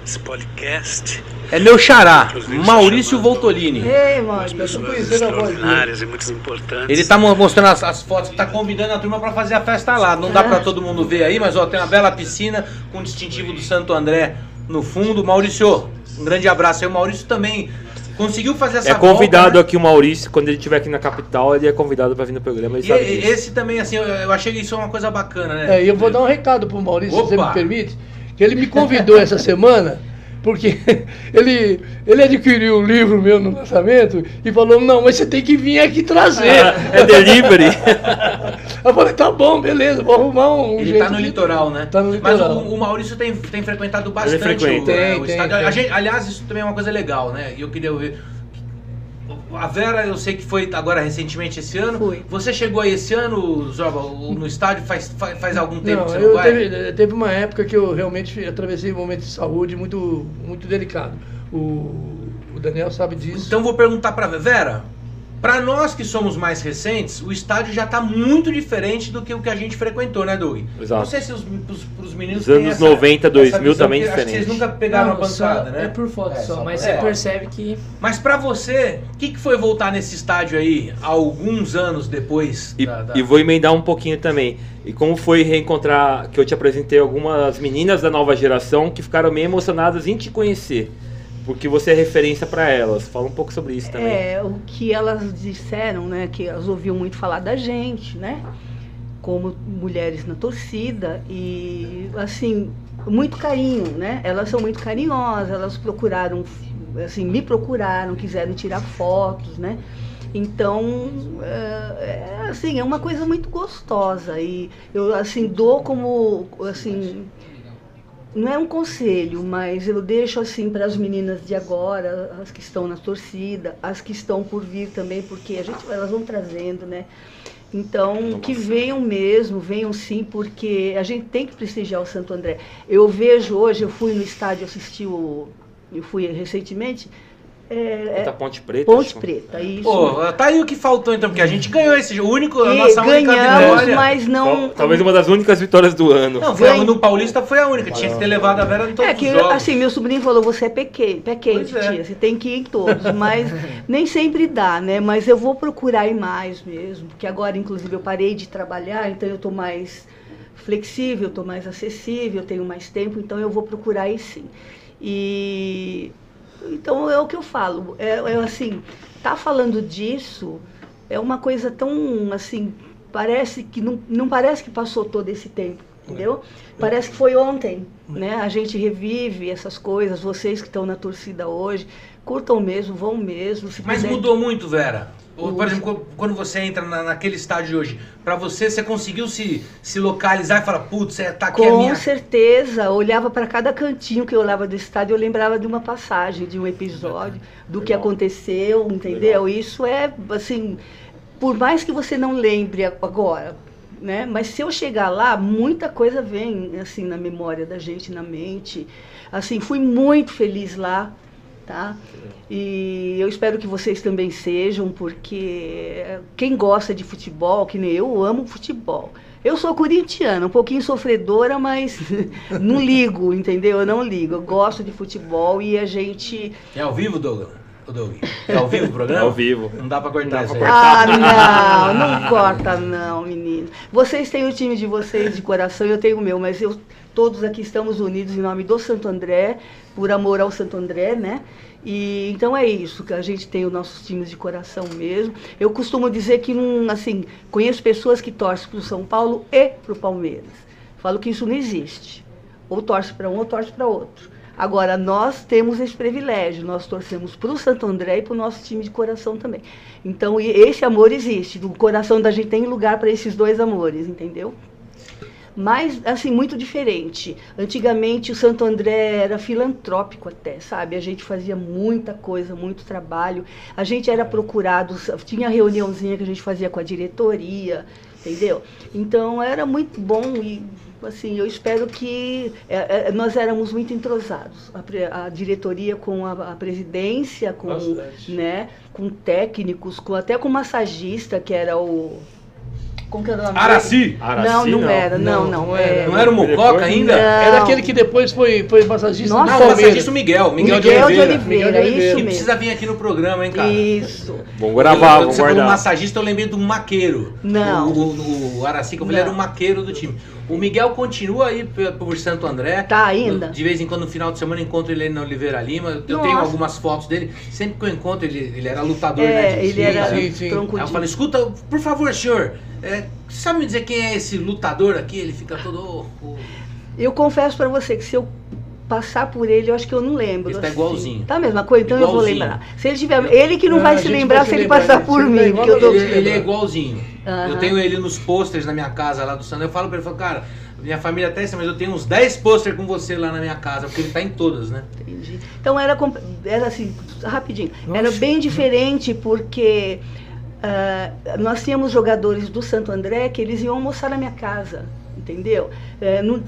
esse podcast. É meu xará, Maurício Voltolini. Ei, mano, pessoas extraordinárias e muito importantes. Ele tá mostrando as fotos, tá convidando a turma para fazer a festa lá. Não dá para todo mundo ver aí, mas ó, tem uma bela piscina com o distintivo do Santo André no fundo. Maurício, um grande abraço aí. O Maurício também conseguiu fazer essa convidado volta, né? Aqui o Maurício, quando ele estiver aqui na capital, ele é convidado para vir no programa. E esse também, assim, eu achei que isso é uma coisa bacana, né? E eu vou dar um recado pro Maurício, se você me permite, que ele me convidou essa semana, porque ele adquiriu um livro meu no lançamento e falou, não, mas você tem que vir aqui trazer. É delivery. Eu falei, tá bom, beleza, vou arrumar um Ele jeito. tá no litoral, né? Tá no litoral. Mas o Maurício tem frequentado bastante frequenta. o estádio. Aliás, isso também é uma coisa legal, né? E eu queria ver... A Vera, eu sei que foi agora recentemente esse ano. Foi. Você chegou aí esse ano, Zorba, no estádio faz algum tempo que você não não vai? Teve uma época que eu realmente atravessei um momento de saúde muito, muito delicado. O Daniel sabe disso. Então vou perguntar pra Vera. Pra nós que somos mais recentes, o estádio já tá muito diferente do que o que a gente frequentou, né, Doug? Exato. Não sei se pros meninos Os anos 90, 2000 também acho que diferente. vocês nunca pegaram a Não, bancada, né? É por foto só, mas é. você percebe que... Mas pra você, o que foi voltar nesse estádio aí, alguns anos depois E vou emendar um pouquinho também. E como foi reencontrar, que eu te apresentei algumas meninas da nova geração que ficaram meio emocionadas em te conhecer. Porque você é referência para elas. Fala um pouco sobre isso também. O que elas disseram, né, que elas ouviam muito falar da gente, né, como mulheres na torcida, e assim, muito carinho, né, elas são muito carinhosas, elas procuraram, assim, me procuraram, quiseram tirar fotos, né, então, assim, é uma coisa muito gostosa, e eu, assim, dou como, assim... Não é um conselho, mas eu deixo assim para as meninas de agora, as que estão na torcida, as que estão por vir também, porque elas vão trazendo, né? Então, que venham mesmo, venham sim, porque a gente tem que prestigiar o Santo André. Eu vejo hoje, eu fui no estádio assistir eu fui recentemente, Contra Ponte Preta. Ponte acho. Preta, isso. Pô, tá aí o que faltou então, porque a gente ganhou esse jogo, a nossa única ganhamos, vitória. mas não... Talvez uma das únicas vitórias do ano. Não, no Paulista foi a única, tinha que ter levado a Vera em todos os jogos. Assim, meu sobrinho falou, você é pé quente, tia, você tem que ir em todos, mas nem sempre dá, né? Mas eu vou procurar ir mais mesmo, porque agora, inclusive, eu parei de trabalhar, então eu tô mais flexível, tô mais acessível, tenho mais tempo, então eu vou procurar ir sim. Então é o que eu falo, assim, tá falando disso é uma coisa tão, assim, parece que não parece que passou todo esse tempo, entendeu? Parece que foi ontem, né? A gente revive essas coisas, vocês que estão na torcida hoje, curtam mesmo, vão mesmo. Mas mudou muito, Vera? Por exemplo, quando você entra naquele estádio hoje, pra você conseguiu se localizar e falar, putz, tá aqui a minha... Com certeza, olhava para cada cantinho que eu olhava do estádio, eu lembrava de uma passagem, de um episódio, do que aconteceu, entendeu? Legal. Isso é, assim, por mais que você não lembre agora, né? Mas se eu chegar lá, muita coisa vem, assim, na memória da gente, na mente. Assim, fui muito feliz lá. Tá? E eu espero que vocês também sejam, porque quem gosta de futebol, que nem eu, amo futebol. Eu sou corintiana, um pouquinho sofredora, mas não ligo, entendeu? Eu não ligo, eu gosto de futebol e a gente... É ao vivo, Douglas? É ao vivo o programa? É ao vivo. Não dá pra cortar isso aí. Não corta não, menino. Vocês têm o time de vocês de coração, eu tenho o meu, mas todos aqui estamos unidos em nome do Santo André, por amor ao Santo André, né? E então é isso, que a gente tem os nossos times de coração mesmo. Eu costumo dizer que, assim, conheço pessoas que torcem para o São Paulo e para o Palmeiras. Falo que isso não existe. Ou torce para um ou torce para outro. Agora, nós temos esse privilégio, nós torcemos para o Santo André e para o nosso time de coração também. Então, esse amor existe, o coração da gente tem lugar para esses dois amores, entendeu? Mas, assim, muito diferente. Antigamente, o Santo André era filantrópico até, sabe? A gente fazia muita coisa, muito trabalho. A gente era procurado, tinha reuniãozinha que a gente fazia com a diretoria, entendeu? Então, era muito bom e, assim, eu espero que... nós éramos muito entrosados. A diretoria com a presidência, né, com técnicos, até com o massagista, que era o... Como que era o nome Araci? Não era. Não era o Mococa ainda? Não. Era aquele que depois foi massagista. Nossa, não, o massagista Miguel de Oliveira. Isso Que mesmo. precisa vir aqui no programa, hein, cara? Isso. Vamos gravar, vamos Você falou guardar. massagista, eu lembrei do maqueiro. Não. O Araci, que eu falei, era o maqueiro do time. O Miguel continua aí por Santo André. Tá ainda? De vez em quando, no final de semana, eu encontro ele na Oliveira Lima. Eu tenho algumas fotos dele. Sempre que eu encontro, ele era lutador, né? Ele era troncudinho. Aí eu falo, escuta, por favor, senhor, você sabe me dizer quem é esse lutador aqui? Ele fica todo... Eu confesso pra você que se eu passar por ele, eu acho que eu não lembro. Ele tá igualzinho. Tá a mesma coisa, então Igualzinho. eu vou lembrar. Se ele tiver... Ele que não vai se lembrar se ele passar por mim. Ele é igualzinho. Eu tenho ele nos posters na minha casa lá do Santo. Eu falo pra ele, cara, minha família até mas eu tenho uns 10 posters com você lá na minha casa, porque ele tá em todas, né? Entendi. Então era assim, rapidinho. Nossa. Era bem diferente porque nós tínhamos jogadores do Santo André que eles iam almoçar na minha casa. Entendeu?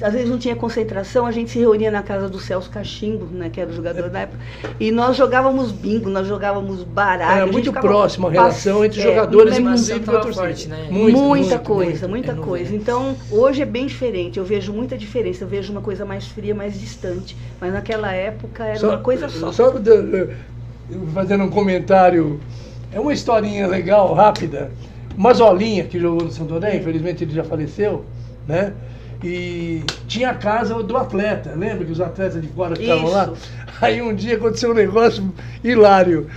Às vezes não tinha concentração, a gente se reunia na casa do Celso Cachimbo, né, que era o jogador da época, e nós jogávamos bingo, nós jogávamos baralho. Era muito próxima a relação entre jogadores e inclusive com a torcida. Né? Muita coisa. Então, hoje é bem diferente, eu vejo muita diferença, eu vejo uma coisa mais fria, mais distante, mas naquela época era uma coisa só. Só fazendo um comentário, é uma historinha legal, rápida. Mazolinha, que jogou no Santo André, infelizmente ele já faleceu, né? E tinha a casa do atleta, lembra que os atletas de fora ficavam lá? Aí um dia aconteceu um negócio hilário.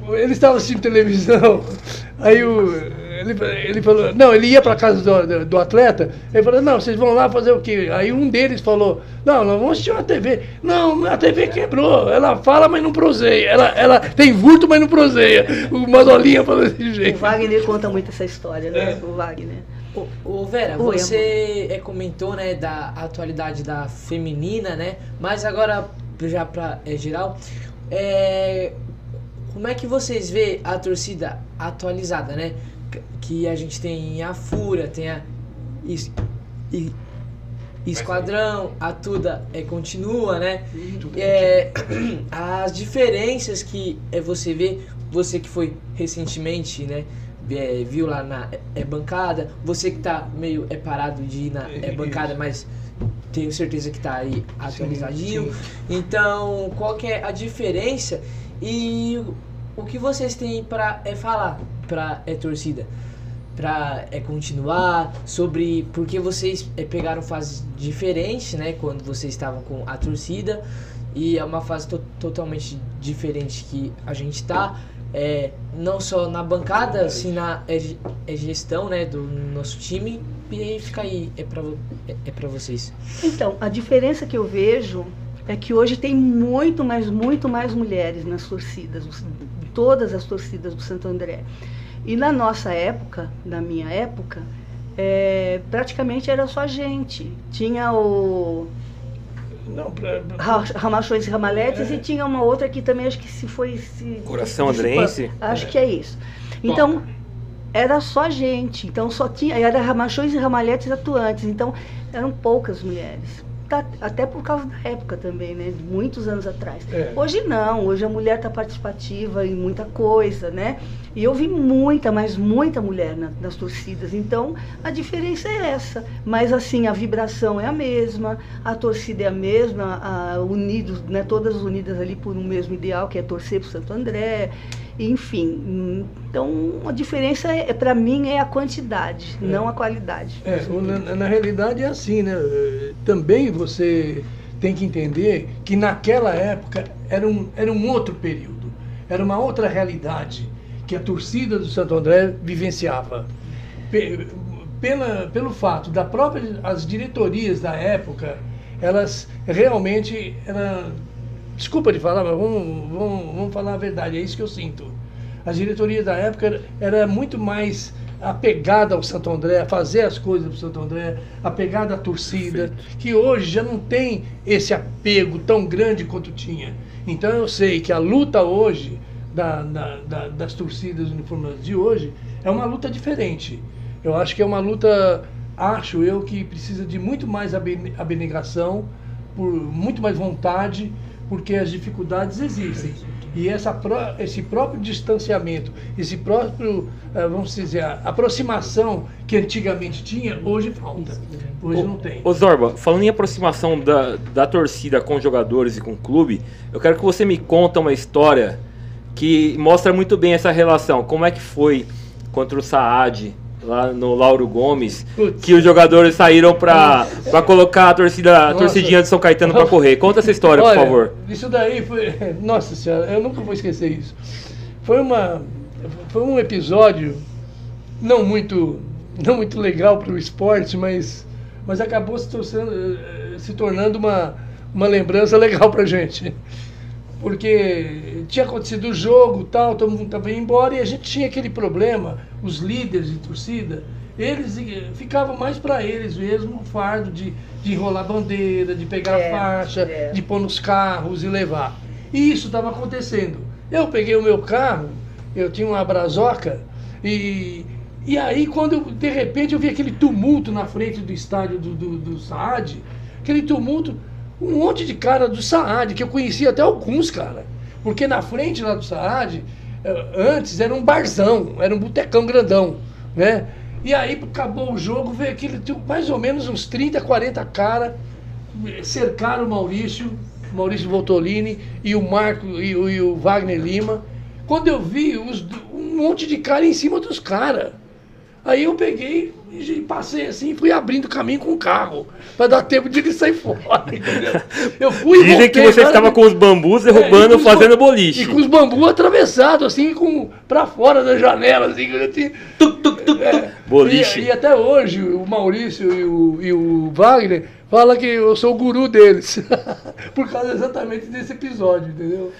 Eles estavam assistindo televisão, aí ele falou, não, ele ia para a casa do atleta, ele falou, não, vocês vão lá fazer o quê? Aí um deles falou, não, nós vamos assistir uma TV. Não, a TV quebrou, ela fala, mas não proseia, ela tem vulto, mas não proseia. O Mazolinha falou desse jeito. O Wagner conta muito essa história, né? O Wagner. Ô Vera, você comentou, né, da atualidade da feminina, né? Mas agora, já para geral, como é que vocês vê a torcida atualizada, né? Que a gente tem a Fúria, tem a Esquadrão, a Tuda continua, né? As diferenças que você vê, você que foi recentemente, né? Viu lá na bancada, você que tá meio parado de ir na bancada, mas tenho certeza que tá aí atualizadinho. Sim. Então, qual que é a diferença e o que vocês têm para falar para torcida? Para continuar sobre porque vocês pegaram fases diferentes, né, quando vocês estavam com a torcida, e é uma fase totalmente diferente que a gente tá, não só na bancada, assim, na gestão, né, do nosso time. E aí fica aí, para vocês. Então, a diferença que eu vejo é que hoje tem muito mais mulheres nas torcidas, todas as torcidas do Santo André. E na nossa época, na minha época, praticamente era só a gente. Tinha o Ramachões e Ramaletes e tinha uma outra que também acho que Coração Andrense? Acho que é isso. Então, era só gente. Então só tinha, era Ramachões e Ramaletes atuantes. Então, eram poucas mulheres. Até por causa da época também, né? Muitos anos atrás. Hoje não, hoje a mulher está participativa em muita coisa, né? E eu vi muita mulher nas torcidas. Então, a diferença é essa. Mas, assim, a vibração é a mesma, a torcida é a mesma, unidos, né? Todas unidas ali por um mesmo ideal, que é torcer para o Santo André. Enfim, então a diferença para mim é a quantidade, não a qualidade. Na realidade é assim, né? Também você tem que entender que naquela época era um outro período, era uma outra realidade que a torcida do Santo André vivenciava. Pelo fato da as diretorias da época, elas realmente desculpa de falar, mas vamos falar a verdade, é isso que eu sinto. A diretoria da época era muito mais apegada ao Santo André, a fazer as coisas para o Santo André, apegada à torcida, que hoje já não tem esse apego tão grande quanto tinha. Então eu sei que a luta hoje, das torcidas uniformadas de hoje, é uma luta diferente. Eu acho que é uma luta, que precisa de muito mais abnegação, por muito mais vontade, porque as dificuldades existem. E esse próprio distanciamento, esse próprio, vamos dizer, a aproximação que antigamente tinha, hoje falta. Hoje não tem. Ô Zorba, falando em aproximação da torcida com jogadores e com o clube, eu quero que você me conte uma história que mostra muito bem essa relação. Como é que foi contra o Saad, lá no Lauro Gomes, que os jogadores saíram pra colocar a torcidinha de São Caetano pra correr. Conta essa história, por favor. Isso daí foi... Nossa Senhora, eu nunca vou esquecer isso. Foi um episódio não muito legal pro esporte, mas acabou se tornando uma lembrança legal pra gente. Porque tinha acontecido o jogo, tal, todo mundo estava indo embora e a gente tinha aquele problema, os líderes de torcida, eles ficavam mais para eles mesmo o fardo de enrolar bandeira, de pegar a faixa, de pôr nos carros e levar. E isso estava acontecendo. Eu peguei o meu carro, eu tinha uma Brazoca, e aí quando de repente eu vi aquele tumulto na frente do estádio do Saad, aquele tumulto, um monte de cara do Saad, que eu conhecia até alguns, cara. Porque na frente lá do Saad, antes era um barzão, era um botecão grandão, né? E aí acabou o jogo, veio aquele, mais ou menos uns 30, 40 caras, cercaram o Maurício Voltolini e o Marco e o Wagner Lima. Quando eu vi um monte de cara em cima dos caras, aí eu peguei e passei assim, fui abrindo caminho com o carro, para dar tempo de ele sair fora, entendeu? Eu fui Dizem voltei, que você estava com os bambus derrubando, fazendo boliche. E com os bambus atravessados, assim, para fora da janela, assim, que eu tinha... Boliche. E até hoje, o Maurício e o Wagner falam que eu sou o guru deles, por causa exatamente desse episódio, entendeu?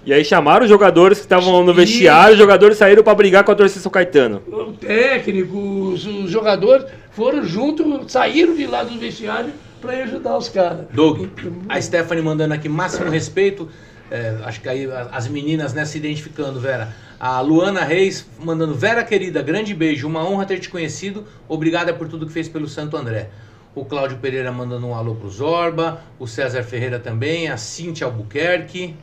E aí chamaram os jogadores que estavam no vestiário, os jogadores saíram para brigar com a torcida São Caetano. O técnico, os jogadores foram juntos, saíram de lá do vestiário para ajudar os caras. Doug, a Stephanie mandando aqui máximo respeito, acho que aí as meninas, né, se identificando, Vera. A Luana Reis mandando, Vera querida, grande beijo, uma honra ter te conhecido, obrigada por tudo que fez pelo Santo André. O Cláudio Pereira mandando um alô pro Zorba. O César Ferreira também. A Cíntia Albuquerque.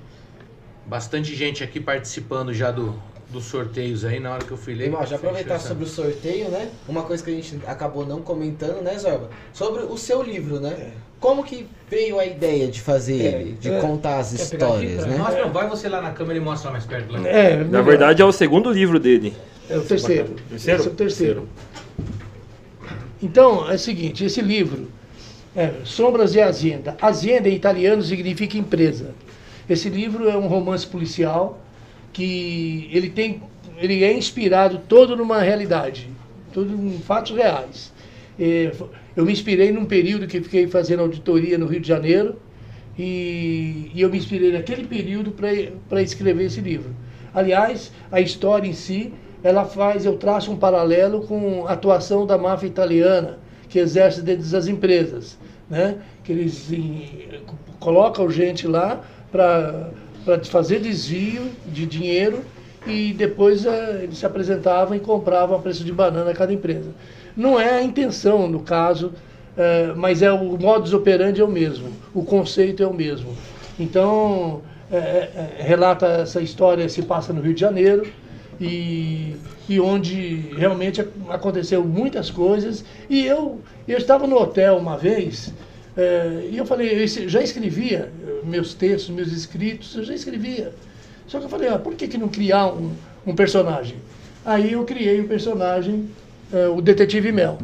Bastante gente aqui participando já dos sorteios aí, na hora que eu fui ler. Irmão, já aproveitar sobre o sorteio, né? Uma coisa que a gente acabou não comentando, né, Zorba? Sobre o seu livro, né? Como que veio a ideia de fazer ele, de contar as histórias, né? Nossa, não, vai você lá na câmera e mostra mais perto. Lá. Na verdade é o segundo livro dele. É o terceiro. Terceiro? Esse é o terceiro. Então, é o seguinte, esse livro, Sombras de Azienda. Azienda em italiano significa empresa. Esse livro é um romance policial que ele é inspirado todo numa realidade, tudo em fatos reais. Eu me inspirei num período que fiquei fazendo auditoria no Rio de Janeiro e eu me inspirei naquele período para escrever esse livro. Aliás, a história em si, eu traço um paralelo com a atuação da máfia italiana que exerce dentro das empresas, né? Que eles colocam gente lá para fazer desvio de dinheiro e depois eles se apresentavam e compravam a preço de banana a cada empresa. Não é a intenção no caso, mas o modus operandi é o mesmo, o conceito é o mesmo. Então, relata essa história, se passa no Rio de Janeiro e onde realmente aconteceu muitas coisas. E eu estava no hotel uma vez e eu falei, eu já escrevia meus textos, meus escritos, eu já escrevia. Só que eu falei, por que não criar um personagem? Aí eu criei o personagem, o Detetive Mel.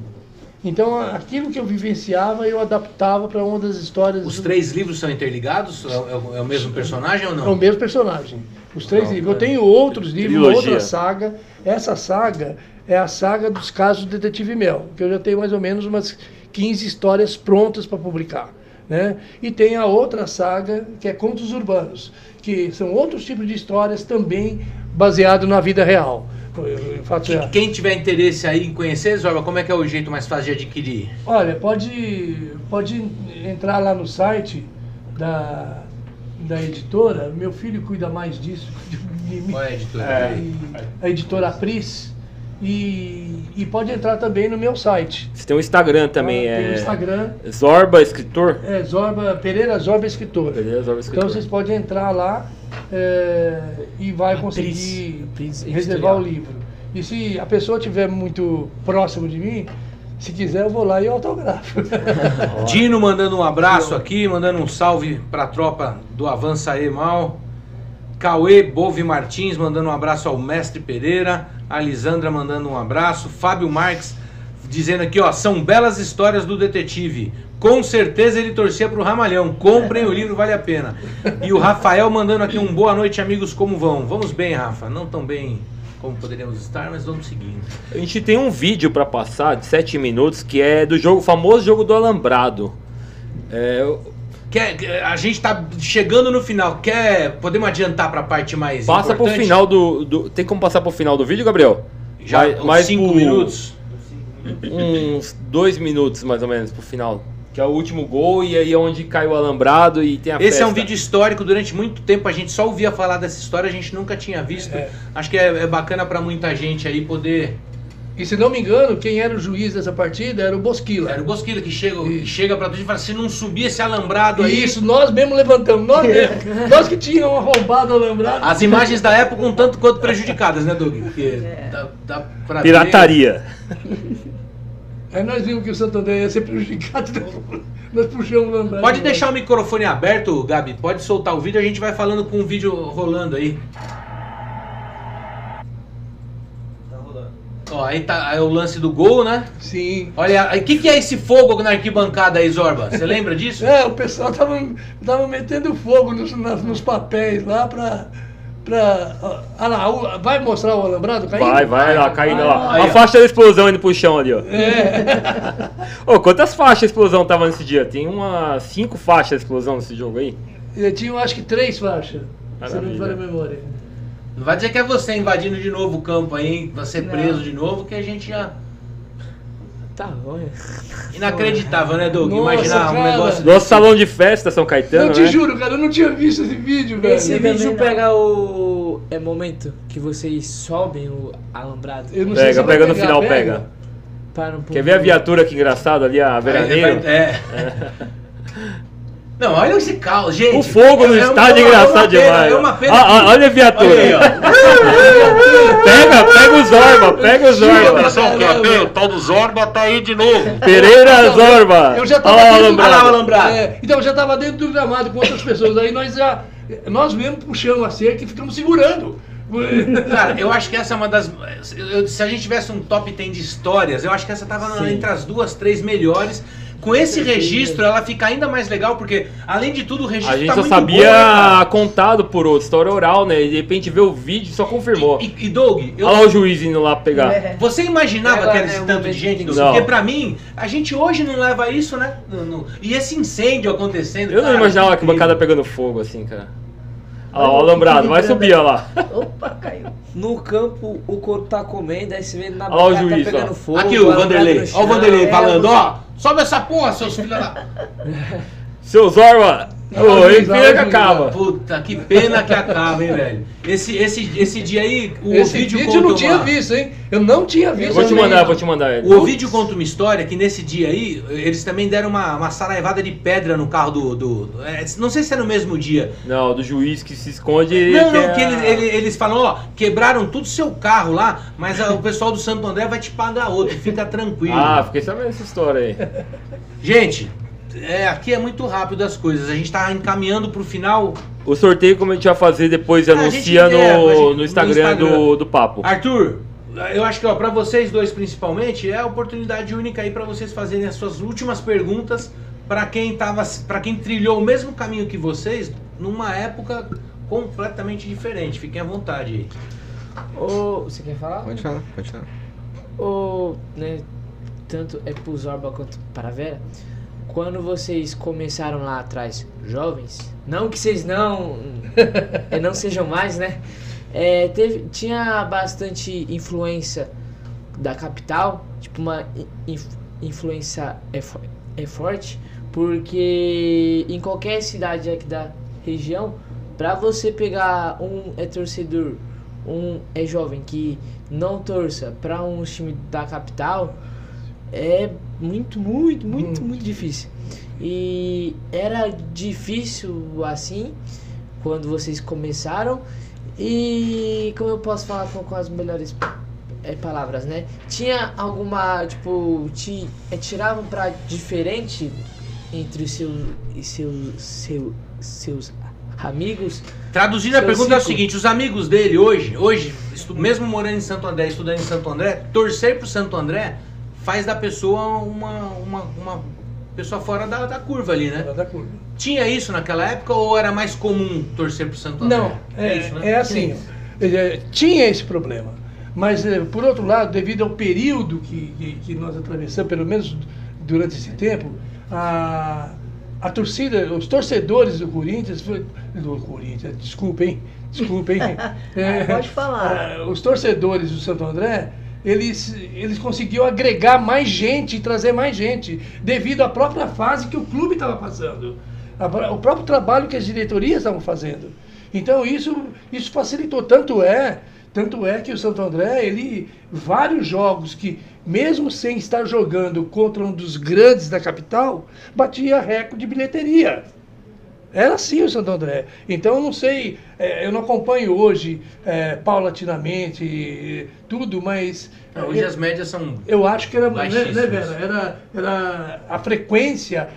Então aquilo que eu vivenciava, eu adaptava para uma das histórias. Os 3 livros são interligados? É o mesmo personagem ou não? É o mesmo personagem. Os 3 livros. Eu tenho outros livros, outra saga. Essa saga é a saga dos casos do Detetive Mel, que eu já tenho mais ou menos umas 15 histórias prontas para publicar, né? E tem a outra saga, que é Contos Urbanos, que são outros tipos de histórias também baseados na vida real. Quem tiver interesse aí em conhecer, Zorba, como é que é o jeito mais fácil de adquirir? Olha, pode entrar lá no site da editora. Meu filho cuida mais disso. Qual é a editora? A editora Apris. E pode entrar também no meu site. Você tem um Instagram também, tem um Instagram. Zorba Escritor? Pereira Zorba Escritor. Pereira Zorba Escritor. Então vocês podem entrar lá e vai conseguir reservar o livro. E se a pessoa estiver muito próximo de mim, se quiser eu vou lá e autografo. Dino mandando um abraço aqui, mandando um salve para a tropa do Avança aí Mal. Cauê Bove Martins mandando um abraço ao Mestre Pereira. A Lisandra mandando um abraço. Fábio Marques dizendo aqui, ó, são belas histórias do detetive. Com certeza ele torcia pro Ramalhão. Comprem o livro, vale a pena. E o Rafael mandando aqui um boa noite, amigos, como vão? Vamos bem, Rafa. Não tão bem como poderíamos estar, mas vamos seguindo. A gente tem um vídeo para passar de 7 minutos que é do famoso jogo do Alambrado. A gente tá chegando no final. Podemos adiantar para a parte mais Passa importante? pro final tem como passar pro final do vídeo, Gabriel? Já mais 5 minutos? Uns 2 minutos mais ou menos pro final. Que é o último gol e aí é onde cai o alambrado e tem a Esse festa. É um vídeo histórico, durante muito tempo a gente só ouvia falar dessa história, a gente nunca tinha visto. Acho que é bacana para muita gente aí poder... E se não me engano, quem era o juiz dessa partida era o Bosquila. Era o Bosquila que chega pra gente e fala, se não subir esse alambrado aí... Isso, nós mesmo levantamos, nós mesmo. Nós que tínhamos arrombado o alambrado. As imagens da época um tanto quanto prejudicadas, né, Doug? Porque dá pra pirataria. Aí nós vimos que o Santander ia ser prejudicado, nós puxamos o alambrado. Pode deixar o microfone aberto, Gabi, pode soltar o vídeo, a gente vai falando com o vídeo rolando aí. Ó, aí tá o lance do gol, né? Sim. Olha, o que é esse fogo na arquibancada aí, Zorba? Você lembra disso? O pessoal tava metendo fogo nos papéis lá pra... vai mostrar o alambrado caindo? Vai lá, caindo lá. Uma faixa da explosão indo pro chão ali, ó. Quantas faixas de explosão tava nesse dia? Tem 5 faixas de explosão nesse jogo aí? Tinha, acho que 3 faixas. Se não me falha a memória. Não vai dizer que é você invadindo de novo o campo aí, hein? Vai ser preso de novo, que a gente já... Tá bom. Inacreditável, né, Doug? Nossa, imaginar um negócio... Nosso salão de festa, São Caetano, Eu te juro, cara, eu não tinha visto esse vídeo, velho. Esse vídeo pega o... momento que vocês sobem o alambrado. Eu não sei se pega no final, pega. Para um pouco. Quer ver a viatura que engraçado ali, a veraneira? Não, olha esse carro, gente. O fogo no estádio é engraçado demais. É uma pena. Olha a viatura. Olha aí, ó. Pega o Zorba, pega o Zorba. Atenção, o tal do Zorba tá aí de novo. Pereira Zorba. Eu já tava Olha dentro lá, Alambrado. então eu já estava dentro do gramado com outras pessoas. Aí nós mesmo puxamos a cerca e ficamos segurando. Cara, eu acho que essa é uma das... se a gente tivesse um top 10 de histórias, eu acho que essa tava entre as 2, 3 melhores. Com esse registro, ela fica ainda mais legal, porque, além de tudo, o registro A gente tá só muito sabia bom, né, cara? contado por outro, história oral, né? E de repente vê o vídeo e só confirmou. E Doug, Olha lá o juiz indo lá pegar. você imaginava Agora, que era esse né, tanto um de gente? Não. Porque pra mim, a gente hoje não leva isso, né? E esse incêndio acontecendo, Eu não cara, imaginava que a incrível. bancada pegando fogo assim, cara. Olha lá, o alambrado, vai subir, olha lá. Opa, caiu. No campo, o couro tá comendo, aí você vê na Olha lá o bancada juiz, tá pegando ó. fogo. Aqui o Vanderlei, no chão. olha o Vanderlei falando, você- ó, sobe essa porra, seus filhos da... Seu Zorba! Ô, ele pena que acaba. Puta, que pena que acaba, hein, velho. Esse dia aí, o Esse Ovidio vídeo eu conta não tinha uma... visto, hein? Eu não tinha visto. Vou te mandar ele. O Ovidio conta uma história que nesse dia aí, eles também deram uma saraivada de pedra no carro não sei se é no mesmo dia. Não, do juiz que se esconde. Não, que eles falam, ó, quebraram tudo seu carro lá, mas o pessoal do Santo André vai te pagar outro, fica tranquilo. Ah, fiquei sabendo essa história aí. Gente, aqui é muito rápido as coisas, a gente tá encaminhando pro final. O sorteio, como a gente vai fazer depois, A anuncia gente- no no Instagram, Instagram. do Papo. Arthur, eu acho que ó, pra vocês dois principalmente, é a oportunidade única aí pra vocês fazerem as suas últimas perguntas pra quem trilhou o mesmo caminho que vocês, numa época completamente diferente. Fiquem à vontade aí. Você quer falar? Pode falar. Né, tanto é pro Zorba quanto para a Vera, quando vocês começaram lá atrás, jovens, não que vocês não sejam mais, né? Tinha bastante influência da capital, tipo uma influência forte, porque em qualquer cidade aqui da região, pra você pegar torcedor, jovem que não torça pra um time da capital, é muito difícil. E era difícil assim quando vocês começaram. E como eu posso falar com as melhores palavras, né? Tinha alguma, tipo, tiravam pra diferente entre os seus amigos? Traduzindo a Seu pergunta é o ciclo. seguinte, os amigos dele hoje mesmo morando em Santo André, estudando em Santo André, torcer pro Santo André faz da pessoa uma pessoa fora da curva ali, né? Da curva. Tinha isso naquela época ou era mais comum torcer pro Santo André? Não, isso, né? é assim, tinha esse problema, mas por outro lado, devido ao período que nós atravessamos, pelo menos durante esse tempo, a torcida, os torcedores do Corinthians, desculpem, Pode falar. os torcedores do Santo André, eles conseguiram agregar mais gente e trazer mais gente, devido à própria fase que o clube estava passando, o próprio trabalho que as diretorias estavam fazendo. Então isso facilitou, tanto é que o Santo André, vários jogos que, mesmo sem estar jogando contra um dos grandes da capital, batia recorde de bilheteria. Era assim o Santo André. Então eu não sei, eu não acompanho hoje paulatinamente tudo, mas... Hoje as médias são... Eu acho que era, né, baixíssimas. Vera? Era a frequência,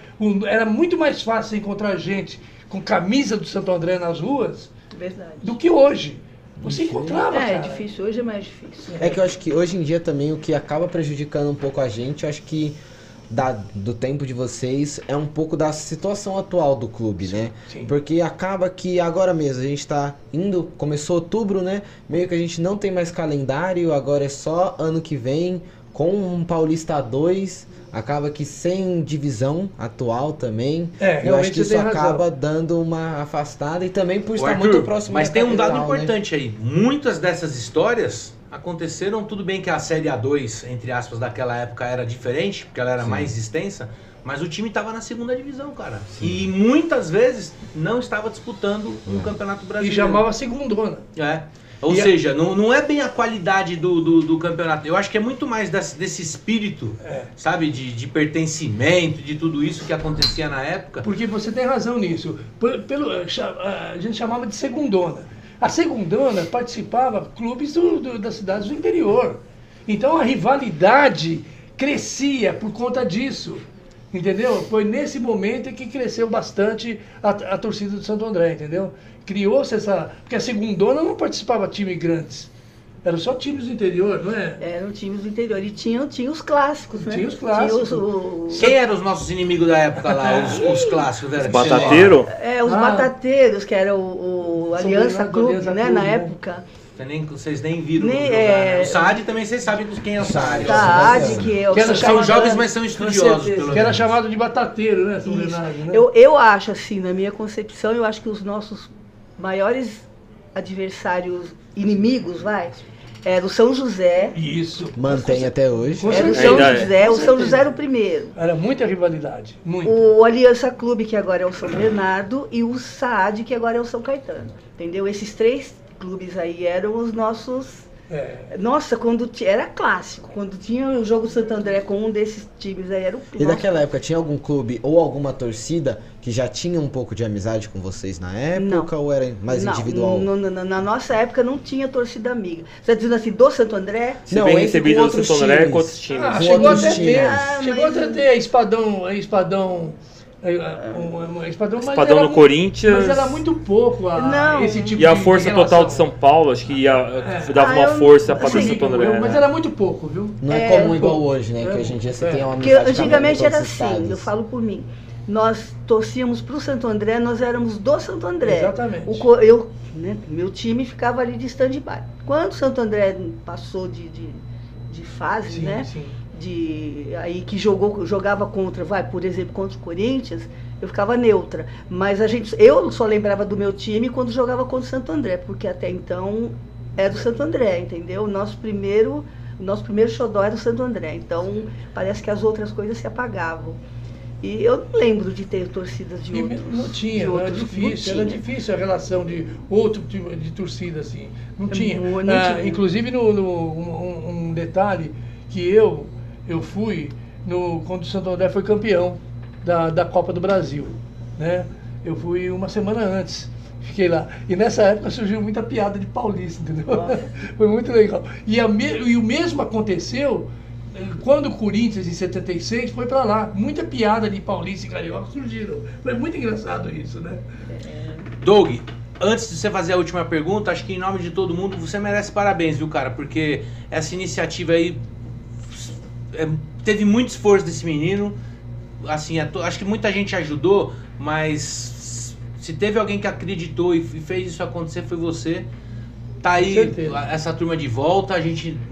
era muito mais fácil encontrar gente com camisa do Santo André nas ruas Verdade. do que hoje. Você encontrava, É cara. difícil, hoje é mais difícil. É que eu acho que hoje em dia também o que acaba prejudicando um pouco a gente, eu acho que do tempo de vocês, é um pouco da situação atual do clube, né? sim. Porque acaba que agora mesmo a gente tá começou outubro, né? Meio que a gente não tem mais calendário, agora é só ano que vem, com um Paulista 2, acaba que sem divisão atual também. Eu acho realmente que você isso tem razão. acaba dando uma afastada e também por Ô, estar Arthur, muito próximo mas da tem um dado catedral, né? importante aí. Muitas dessas histórias aconteceram, tudo bem que a Série A2, entre aspas, daquela época era diferente, porque ela era mais extensa, mas o time estava na segunda divisão, cara. E muitas vezes não estava disputando um campeonato E brasileiro. chamava segundona. É. Ou seja, não é bem a qualidade do campeonato. Eu acho que é muito mais desse espírito, sabe, de pertencimento, de tudo isso que acontecia na época. Porque você tem razão nisso. A gente chamava de segundona. A segundona participava clubes das cidades do interior. Então a rivalidade crescia por conta disso. Entendeu? Foi nesse momento que cresceu bastante a torcida do Santo André, entendeu? Criou-se essa... Porque a segundona não participava de times grandes. Eram só times do interior, não é? Eram times do interior. E tinha os clássicos, né? Tinha os clássicos. Quem eram os nossos inimigos da época lá? Os clássicos, velho? Os batateiros? Os batateiros, que era o Aliança Clube, né? Na época. Vocês nem viram jogar. O Saad também, vocês sabem quem é o Saad. Saad, que são jovens, mas são estudiosos. Que era chamado de batateiro, né? São Bernardo, né? Eu acho assim, na minha concepção, eu acho que os nossos maiores adversários, inimigos, era o São José. Isso. Mantém até hoje. Era o São José. O São José era o primeiro. Era muita rivalidade. Muito. O Aliança Clube, que agora é o São Bernardo, e o Saad, que agora é o São Caetano. Entendeu? Esses três clubes aí eram os nossos... Nossa, era clássico. Quando tinha o jogo Santo André com um desses times aí, era o clube. E naquela época, tinha algum clube ou alguma torcida que já tinha um pouco de amizade com vocês na época? Não. Ou era mais individual? Na nossa época não tinha torcida amiga. Você está dizendo assim, do Santo André? Você bem recebido do Santo André com outros times. Chegou até ter Espadão... Espadão no Corinthians. Mas era muito pouco esse tipo de E a força total de São Paulo, acho que dava uma força para o Santo André. Mas era muito pouco, viu? Não é comum igual hoje, né? Que hoje em dia você tem uma amizade. Porque antigamente era assim, eu falo por mim. Nós torcíamos para o Santo André, nós éramos do Santo André. Exatamente. Meu time ficava ali de stand-by. Quando o Santo André passou de fase, né? Sim. Aí que jogava contra, por exemplo, contra o Corinthians, eu ficava neutra. Mas eu só lembrava do meu time quando jogava contra o Santo André, porque até então era do Santo André, entendeu? O nosso primeiro xodó era o Santo André. Então parece que as outras coisas se apagavam. E eu não lembro de ter torcidas de outros. Não tinha, era difícil a relação de outro tipo de torcida assim. Não tinha. Inclusive, um detalhe que eu fui quando o Santo André foi campeão da Copa do Brasil, né? Eu fui uma semana antes, fiquei lá. E nessa época surgiu muita piada de paulista, entendeu? Foi muito legal. E o mesmo aconteceu quando o Corinthians, em 76, foi para lá. Muita piada de paulista e carioca surgiram. Foi muito engraçado isso, né? Doug, antes de você fazer a última pergunta, acho que em nome de todo mundo, você merece parabéns, viu, cara? Porque essa iniciativa aí teve muito esforço desse menino. Assim, acho que muita gente ajudou, mas se teve alguém que acreditou e fez isso acontecer, foi você. Tá aí essa turma de volta.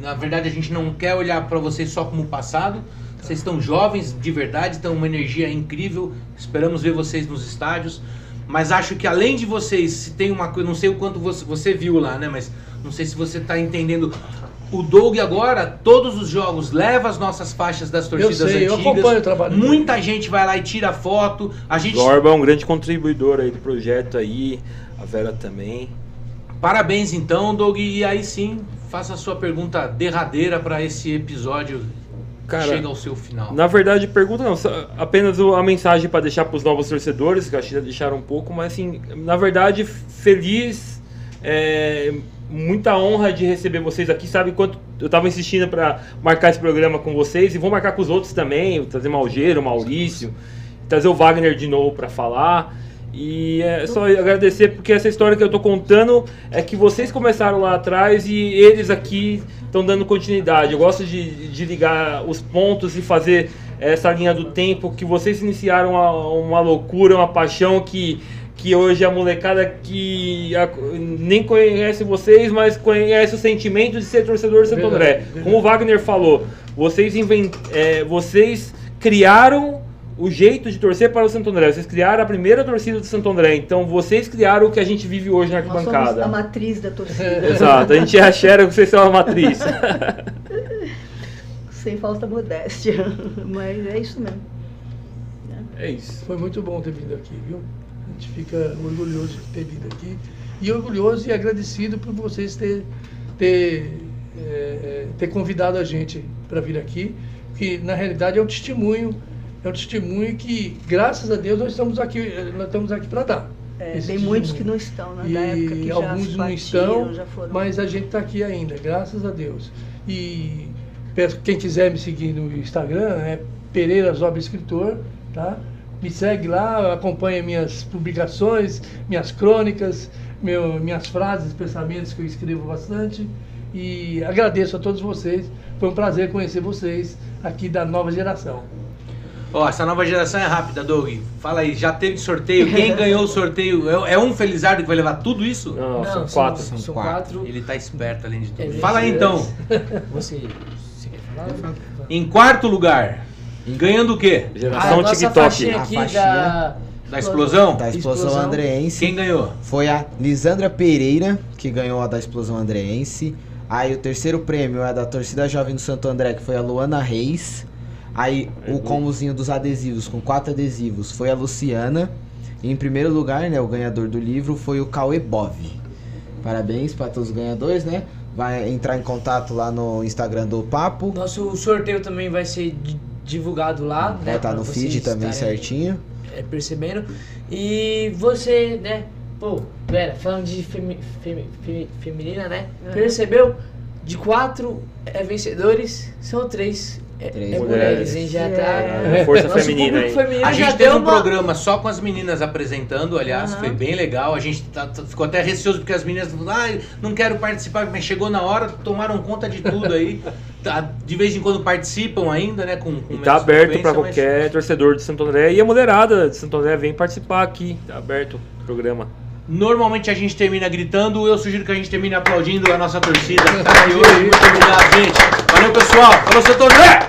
Na verdade, a gente não quer olhar para vocês só como passado. Vocês estão jovens de verdade, estão uma energia incrível. Esperamos ver vocês nos estádios. Mas acho que além de vocês, se tem uma coisa, não sei o quanto você viu lá, né? Mas não sei se você está entendendo. O Doug agora, todos os jogos, leva as nossas faixas das torcidas antigas. Eu acompanho o trabalho. Muita gente vai lá e tira foto. Zorba é um grande contribuidor aí do projeto aí, a Vera também. Parabéns então, Doug, e aí sim, faça a sua pergunta derradeira para esse episódio. Cara, chega ao seu final. Na verdade, pergunta não, apenas a mensagem para deixar para os novos torcedores, que acho que já deixaram um pouco, mas assim, na verdade, feliz, muita honra de receber vocês aqui. Sabe quanto eu estava insistindo para marcar esse programa com vocês, e vou marcar com os outros também, trazer Malgeiro, Maurício, trazer o Wagner de novo para falar. E é só agradecer, porque essa história que eu tô contando é que vocês começaram lá atrás e eles aqui estão dando continuidade. Eu gosto de ligar os pontos e fazer essa linha do tempo, que vocês iniciaram uma loucura, uma paixão que hoje a molecada que nem conhece vocês, mas conhece o sentimento de ser torcedor de Santo André. Como o Wagner falou, vocês criaram o jeito de torcer para o Santo André. Vocês criaram a primeira torcida do Santo André. Então vocês criaram o que a gente vive hoje na arquibancada. Nós somos a matriz da torcida. Exato, a gente é a xera que vocês são a matriz. Sem falsa modéstia, mas é isso mesmo. É isso. Foi muito bom ter vindo aqui, viu? A gente fica orgulhoso de ter vindo aqui. e orgulhoso e agradecido por vocês ter convidado a gente para vir aqui, que na realidade é um testemunho que, graças a Deus, nós estamos aqui para dar. Tem muitos que não estão, né? Da época que alguns já não estão, já foram. mas a gente está aqui ainda, graças a Deus. E peço quem quiser me seguir no Instagram, é Pereira Zob Escritor, tá? Me segue lá, acompanha minhas publicações, minhas crônicas, minhas frases, pensamentos que eu escrevo bastante. E agradeço a todos vocês. Foi um prazer conhecer vocês aqui da nova geração. Ó, essa nova geração é rápida, Doug. Fala aí, já teve sorteio? Quem ganhou o sorteio? É um Felizardo que vai levar tudo isso? Não, são 4. São 4. Ele tá esperto além de tudo. Fala aí então. Você quer falar? Em quarto lugar, ganhando o quê? Geração TikTok. Aqui Da explosão? Da Explosão Andreense. Quem ganhou? Foi a Lisandra Pereira, que ganhou a da Explosão Andreense. Aí o terceiro prêmio é da Torcida Jovem do Santo André, que foi a Luana Reis. Aí o combozinho dos adesivos, com 4 adesivos, foi a Luciana. E em primeiro lugar, né, o ganhador do livro foi o Cauê Bove. Parabéns para todos os ganhadores, né? Vai entrar em contato lá no Instagram do Papo. Nosso sorteio também vai ser divulgado lá, né? Vai estar no feed também certinho. Percebendo. E você, né? Pô, Vera, falando de feminina, né? Percebeu? De 4 vencedores, são 3 mulheres, hein? Já tá. Força feminina aí. A gente teve um programa só com as meninas apresentando, aliás, foi bem legal. A gente ficou até receoso porque as meninas falaram, não quero participar, mas chegou na hora, tomaram conta de tudo aí. De vez em quando participam ainda, né? E tá aberto para qualquer torcedor de Santo André. E a mulherada de Santo André vem participar aqui. Tá aberto o programa. Normalmente a gente termina gritando, eu sugiro que a gente termine aplaudindo a nossa torcida que tá aqui hoje. Muito obrigado, gente. Valeu, pessoal. Falou, Santo André!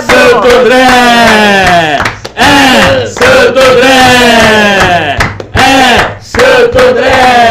Santo André! Santo André! Santo André!